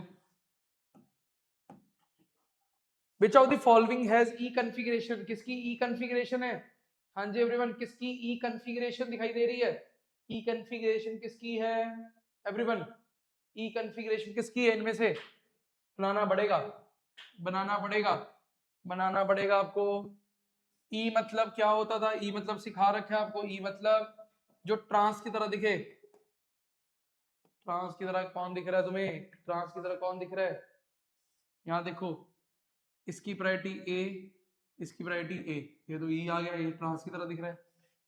which of the following has E configuration, किसकी ई कॉन्फ़िगरेशन है? हाँ जी एवरीवन, किसकी ई कॉन्फ़िगरेशन दिखाई दे रही है? ई कॉन्फ़िगरेशन किसकी है एवरीवन? ई कॉन्फ़िगरेशन किसकी है इनमें से? बनाना पड़ेगा, बनाना पड़ेगा, बनाना पड़ेगा आपको। ई मतलब क्या होता था? ई मतलब सिखा रखा है आपको। ई मतलब जो ट्रांस की तरह दिखे, ट्रांस की तरह कौन दिख रहा है तुम्हें? ट्रांस की तरह कौन दिख रहा है? यहाँ देखो, इसकी प्रायोरिटी ए, इसकी प्रायोरिटी ए, ये तो ई आ गया, ये ट्रांस की तरह दिख रहा है।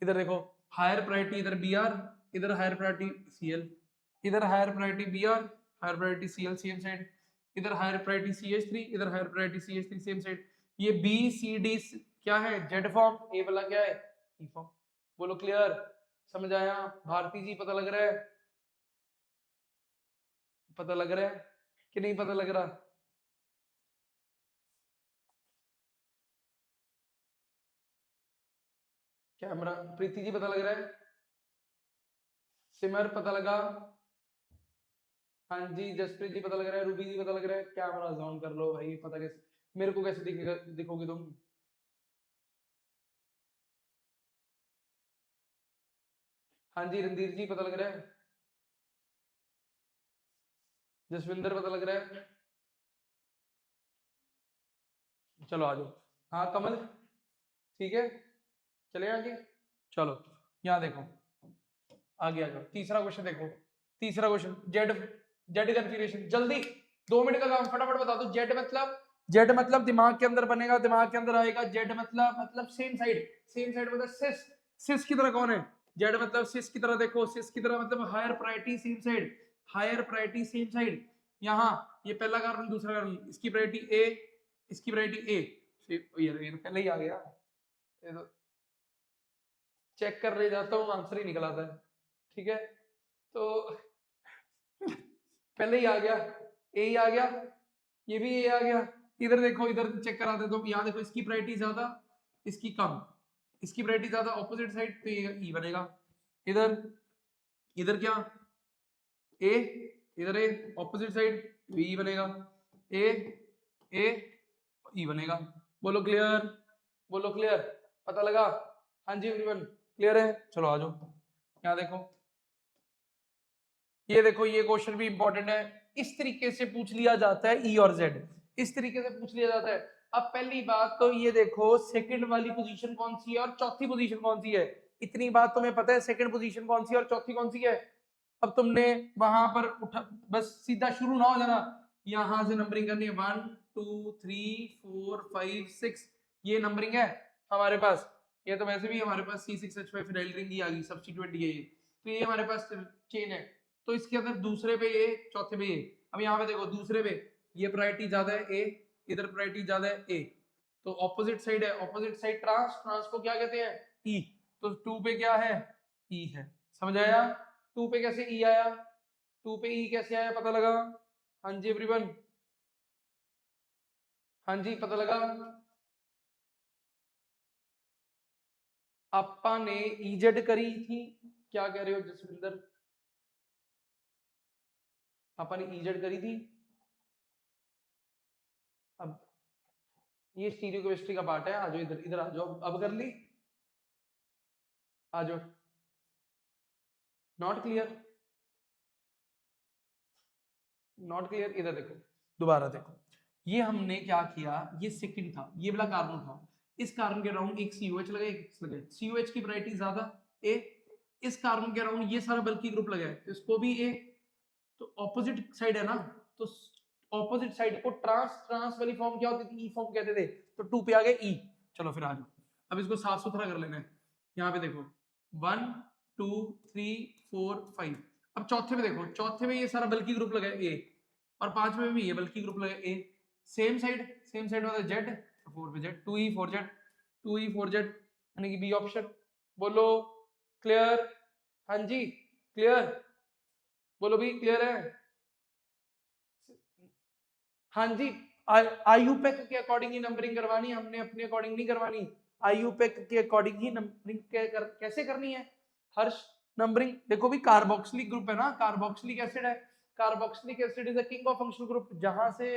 इधर देखो, हायर प्रायोरिटी इधर बी आर, इधर हायर प्रायोरिटी सी एल, इधर higher priority B R, higher priority C L same side, इधर higher priority C H three, इधर higher priority C H three same side. ये बी सी डी क्या है? Z form. A वाला क्या है? E form. बोलो क्लियर? समझ आया? भारती जी पता लग रहा है? पता लग रहा है कि नहीं पता लग रहा? कैमरा, प्रीति जी पता लग रहा है? सिमर पता लगा? हाँ जी जसप्रीत जी पता लग रहा है? रूबी जी पता लग रहा है? कैमरा ऑन कर लो भाई, पता कैसे, मेरे को कैसे दिखेगा, दिखोगे तुम? हाँ जी रणधीर जी पता लग रहा है? जसविंदर पता लग रहा है? चलो आ जाओ। हाँ कमल, ठीक है, चले आगे। चलो यहाँ देखो, आगे आ जाओ। तीसरा क्वेश्चन देखो, तीसरा क्वेश्चन, जेड, जेड कन्फिगरेशन, जल्दी 2 मिनट का काम, फटाफट बता दो। जेड मतलब, जेड मतलब दिमाग के अंदर बनेगा, दिमाग के अंदर आएगा। जेड मतलब सेम साइड, सेम साइड मतलब सिस, सिस की तरह कौन है? जेड मतलब सिस की तरह, देखो सिस की तरह मतलब higher priority same side, higher priority same side. यहाँ ये पहला कारण, दूसरा कारण, इसकी प्रायोरिटी ए, इसकी प्रायोरिटी ए, ये तो पहले ही आ गया, ये तो चेक कर ले जाता हूँ, आंसर ही निकल आता है। ठीक है, तो पहले ही आ गया, ए ही आ गया, ये भी ए आ गया। इधर देखो, इधर चेक करा दे तो यहाँ देखो, इसकी प्रायोरिटी ज्यादा, इसकी कम, इसकी प्रायोरिटी ज्यादा ऑपोजिट साइड, तो ये ई बनेगा। इधर, इधर क्या, ए, इधर ए, ऑपोजिट साइड बी बनेगा। ए, ए, ई बनेगा। बोलो क्लियर? बोलो क्लियर? पता लगा? हाँ जी एवरीवन, क्लियर है? चलो आ जाओ। यहाँ देखो, ये देखो, ये क्वेश्चन भी इंपॉर्टेंट है। इस तरीके से पूछ लिया जाता है ई और जेड, इस तरीके से पूछ लिया जाता है। अब पहली बात तो ये देखो, सेकंड वाली पोजीशन कौन सी है और चौथी पोजीशन कौन सी है? इतनी बात तुम्हें पता है, सेकंड पोजीशन कौन सी है और चौथी कौन सी है? अब तुमने वहां पर उठा, बस सीधा शुरू ना हो जाना, यहां से नंबरिंग करनी है, 1 2 3 4 5 6, ये नंबरिंग है हमारे पास। ये तो वैसे भी हमारे पास C6H5 फिनाइल रिंग ही आ गई, सब्स्टिट्यूएंट ये, तो ये हमारे पास चेन है। तो इसके अंदर दूसरे पे ये, चौथे पे ये। अब यहाँ पे देखो, दूसरे पे ये प्रायोरिटी ज्यादा है ए, इधर प्रायोरिटी ज्यादा है ए, तो ऑपोजिट साइड है, ऑपोजिट साइड ट्रांस, ट्रांस को क्या कहते हैं? ई। तो 2 पे क्या है? ई है। समझ आया? 2 पे कैसे ई आया? 2 पे ई कैसे आया, पता लगा? हाँ जी एवरीवन, हाँ जी पता लगा? आपा ने ईजेड करी थी, क्या कह रहे हो जसविंदर? आपा ने ईजेड करी थी, ये स्टीरियोकेमिस्ट्री का पार्ट है। आ जाओ इधर, इधर आ जाओ। अब कर ली, आ जाओ। Not clear, not clear. इधर देखो, दोबारा देखो। ये हमने क्या किया, ये सेकंड था, ये वाला कार्बन था। इस कार्बन के अराउंड एक COH लगा, एक लगा। COH की वैरायटी ज्यादा ए, इस कार्बन के अराउंड ये सारा बल्कि ग्रुप लगा है, तो इसको भी ए। तो ऑपोजिट साइड है ना, तो ऑपोजिट साइड को ट्रांस ट्रांस वाली फॉर्म क्या होती थी, ई फॉर्म कहते थे। तो 2 पे आ गए ई। चलो फिर आ जाओ, अब इसको साफ सुथरा कर लेना है। यहाँ पे देखो 1 2 3 4 5। अब चौथे में देखो, चौथे में ये सारा बल्कि ग्रुप लगा है ए, और पांचवें में भी ये बल्कि ग्रुप लगा ए। सेम साइड, सेम साइड मतलब जेड, 4 पे जेड, 2E4Z, 2E4Z, यानी कि बी ऑप्शन। बोलो क्लियर? हाँ जी क्लियर, बोलो भी क्लियर है? हाँ जी। आईयूपैक के अकॉर्डिंग ही नंबरिंग करवानी है हमने, अपने अकॉर्डिंग नहीं करवानी। आईयूपैक के अकॉर्डिंग ही नंबरिंग कैसे करनी है हर्ष? नंबरिंग देखो भी, कार्बोक्सिलिक ग्रुप है ना, कार्बोक्सिलिक एसिड है। Carboxylic acid is a king of functional group. जहां से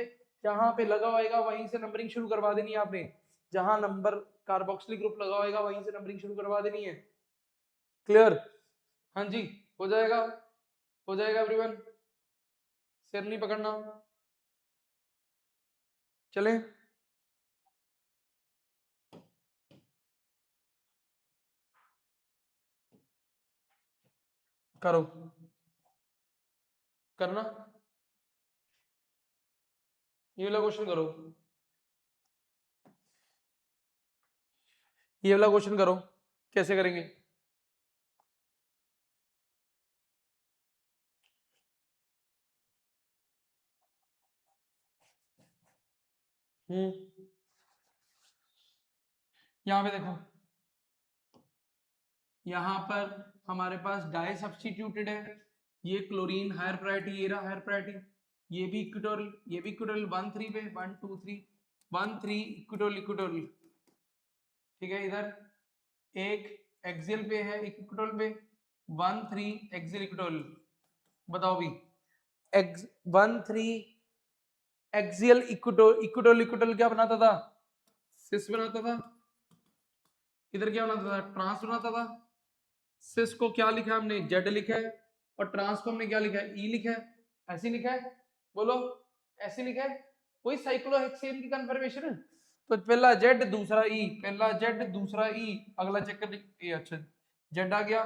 जहां पे लगा होएगा वहीं से नंबरिंग शुरू करवा देनी है आपने। जहां नंबर कार्बोक्सिलिक ग्रुप लगा होएगा वहीं से नंबरिंग शुरू करवा देनी है। क्लियर? हाँ जी, हो जाएगा, हो जाएगा एवरीवन। सिर नहीं पकड़ना, चले। करो, करना। ये वाला क्वेश्चन करो, ये वाला क्वेश्चन करो। कैसे करेंगे? यहाँ पे देखो, यहाँ पर हमारे पास डाई सब्स्टिट्यूटेड है। ये क्लोरीन हायर प्रायोरिटी, ये रहा हायर प्रायोरिटी। ये भी इक्विटोरियल, ये भी इक्विटोरियल 1 3 पे, 1 2 3 1 3 इक्विटोरियल इक्विटोरियल। ठीक है, इधर एक एक्सियल पे है, एक इक्विटोरियल पे, 1 3 एक्सियल इक्विटोरियल। बताओ भी, एक्स 1 3 एक्सियल इक्विटोरियल इक्विटोरियल क्या बनाता था? सिस बनाता था। इधर क्या बनाता था? ट्रांस बनाता था। सिस को क्या लिखा है हमने? जेड लिखा है। और ट्रांस को हमने क्या लिखा है? ई लिखा है। ऐसे लिखा है, बोलो ऐसे लिखा है। वही साइक्लोहेक्सेन की कन्फर्मेशन है। तो पहला जेड दूसरा ई, पहला जेड दूसरा ई, अगला चेक कर। ये अच्छा, जेड आ गया,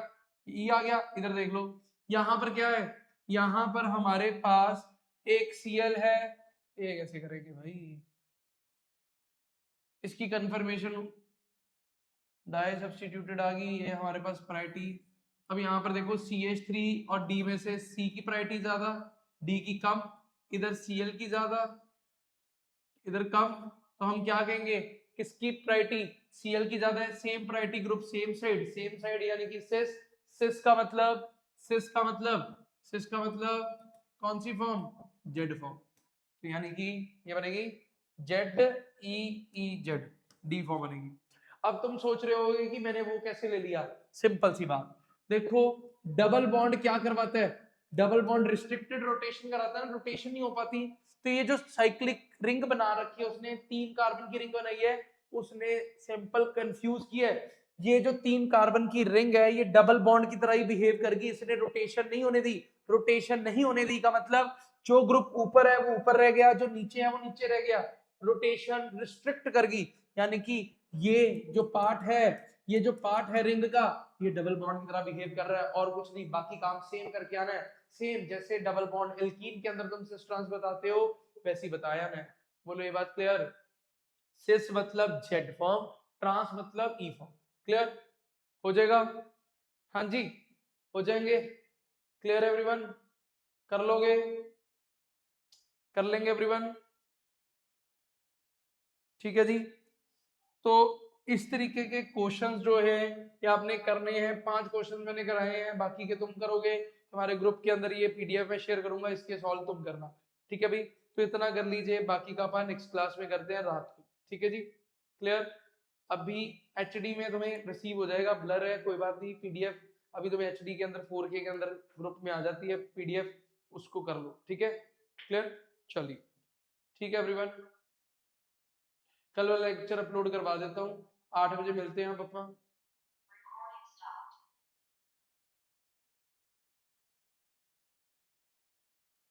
ई आ गया। इधर देख लो, यहाँ पर क्या है? यहाँ पर हमारे पास एक Cl है। ये कैसे करेंगे भाई? इसकी कन्फर्मेशन डाई सब्स्टिट्यूटेड आ गई, ये हमारे पास प्रायोरिटी। अब यहाँ पर देखो CH3 और D में से C की प्रायोरिटी ज्यादा, D की कम, इधर Cl की ज्यादा, इधर कम। तो हम क्या कहेंगे? किसकी प्रायोरिटी Cl की ज्यादा है? Same priority group, same side, same side यानी कि सिस। सिस का मतलब, सिस का मतलब, सिस का मतलब कौन सी फॉर्म? Z form. तो यानी कि ये बनेगी ZEEZ, डी फॉर्म बनेगी। अब तुम सोच रहे होगे कि मैंने वो कैसे ले लिया? सिंपल सी बात, देखो डबल बॉन्ड क्या करवाता है? डबल बॉन्ड रिस्ट्रिक्टेड रोटेशन कराता है ना, रोटेशन नहीं हो पाती। तो ये जो साइक्लिक रिंग बना रखी है उसने, 3 कार्बन की रिंग बनाई है, उसने सिंपल कंफ्यूज किया है। ये जो 3 कार्बन की रिंग है ये डबल बॉन्ड की तरह ही बिहेव करगी, इसने रोटेशन नहीं होने दी। रोटेशन नहीं होने दी का मतलब जो ग्रुप ऊपर है वो ऊपर रह गया, जो नीचे है वो नीचे रह गया। रोटेशन रिस्ट्रिक्ट करगी, यानी कि ये जो पार्ट है, ये जो पार्ट है रिंग का, ये डबल बॉन्ड की तरह बिहेव कर रहा है और कुछ नहीं। बाकी काम सेम करके आना है, सेम जैसे डबल बॉन्ड एल्कीन के अंदर तुम सिस ट्रांस बताते हो वैसे ही बताया ना। बोलो ये बात क्लियर? सिस मतलब जेड फॉर्म, ट्रांस मतलब ई फॉर्म। क्लियर हो जाएगा? हाँ जी, हो जाएंगे। Clear everyone? कर लोगे? कर लेंगे एवरीवन? ठीक है जी। तो इस तरीके के क्वेश्चंस जो है ये आपने करने हैं। 5 क्वेश्चन मैंने कराए हैं, बाकी के तुम करोगे। तुम्हारे ग्रुप के अंदर ये PDF में शेयर करूंगा, इसके सॉल्व तुम करना। ठीक है भाई? तो इतना कर लीजिए, बाकी का अपन नेक्स्ट क्लास में करते हैं रात को। ठीक है जी, क्लियर? अभी HD में तुम्हें रिसीव हो जाएगा, ब्लर है कोई बात नहीं। PDF अभी तुम्हें HD के अंदर 4K के अंदर ग्रुप में आ जाती है PDF, उसको कर लो। ठीक है, क्लियर? चलिए, ठीक है एवरीवन। कल वाला लेक्चर अपलोड करवा देता हूँ, 8 बजे मिलते हैं पापा।